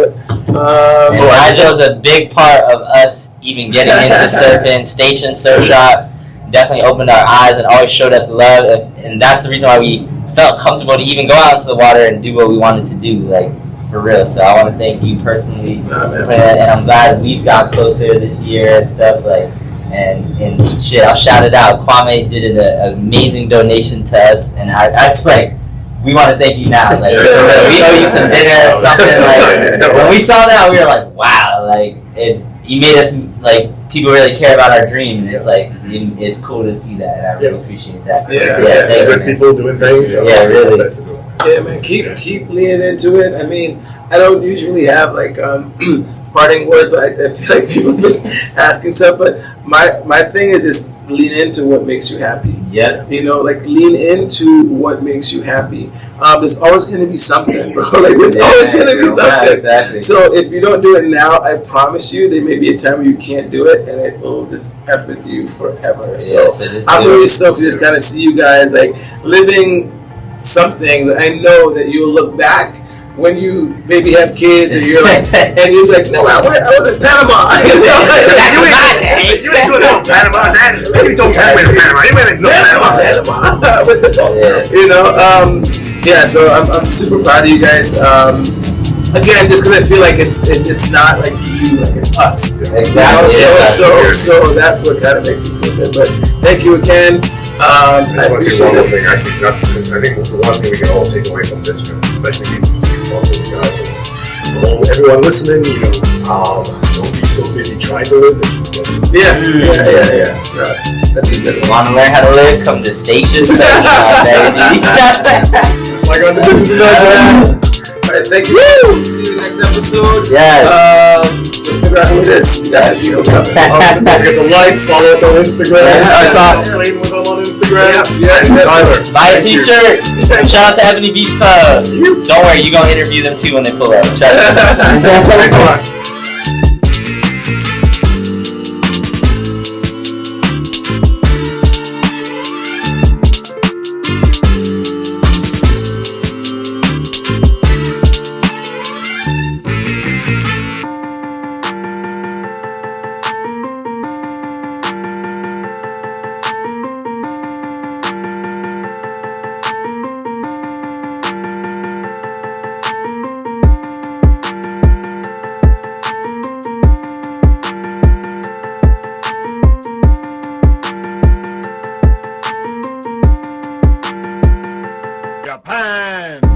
A: it.
C: And Nigel's a big part of us even getting into surfing. Station Surf Shop definitely opened our eyes and always showed us love, and that's the reason why we felt comfortable to even go out into the water and do what we wanted to do, like for real. So I want to thank you personally for that, and I'm glad we've got closer this year and stuff like. And shit, I'll shout it out. Kwame did an amazing donation to us, and I feel like we want to thank you now. Like we owe you some dinner or something. Like when we saw that, we were like, wow, like you made us like people really care about our dream, and it's like it's cool to see that, and I really appreciate that.
B: Yeah, good people doing things. So
C: yeah, really.
A: Yeah, man, keep leaning into it. I mean, I don't usually have like parting words, but I feel like people have been asking stuff. But my thing is just lean into what makes you happy.
C: Yeah.
A: You know, like lean into what makes you happy. There's always going to be something, bro. Like it's always going to be something.
C: Yeah, exactly.
A: So if you don't do it now, I promise you, there may be a time where you can't do it, and it will just F with you forever. So I'm really stoked to just kind of see you guys like living something that I know that you'll look back when you maybe have kids and you're like, and you're like, no, I was in Panama.
B: You ain't doing no Panama, Daddy. You told me you went to Panama. You went to
A: Panama with the boat. You know, yeah. So I'm super proud of you guys. Again, just because I feel like it's not like you, like it's us.
C: Exactly.
A: So that's what kind of makes me feel good. But thank you again.
B: I just want to say one more thing. Actually, I think the one thing we can all take away from this film, especially me talking to you guys, and for everyone listening, you know, don't be so busy trying to live that you forget to.
A: Yeah. That's a good one.
C: Want to learn how to live? Come to Station Surf Shop, baby.
B: Just like on the business.
A: All right, thank you. See you next episode.
C: Yes.
A: We'll figure out who it is. That's a deal.
B: Don't forget to like, follow us on Instagram. Playin With Em on Instagram.
A: Yeah.
B: Tyler.
C: Buy a t-shirt. Shout out to Ebony Beach Club. Don't worry, you're going to interview them too when they pull up. Trust me.
B: Thanks a lot.
F: Japan.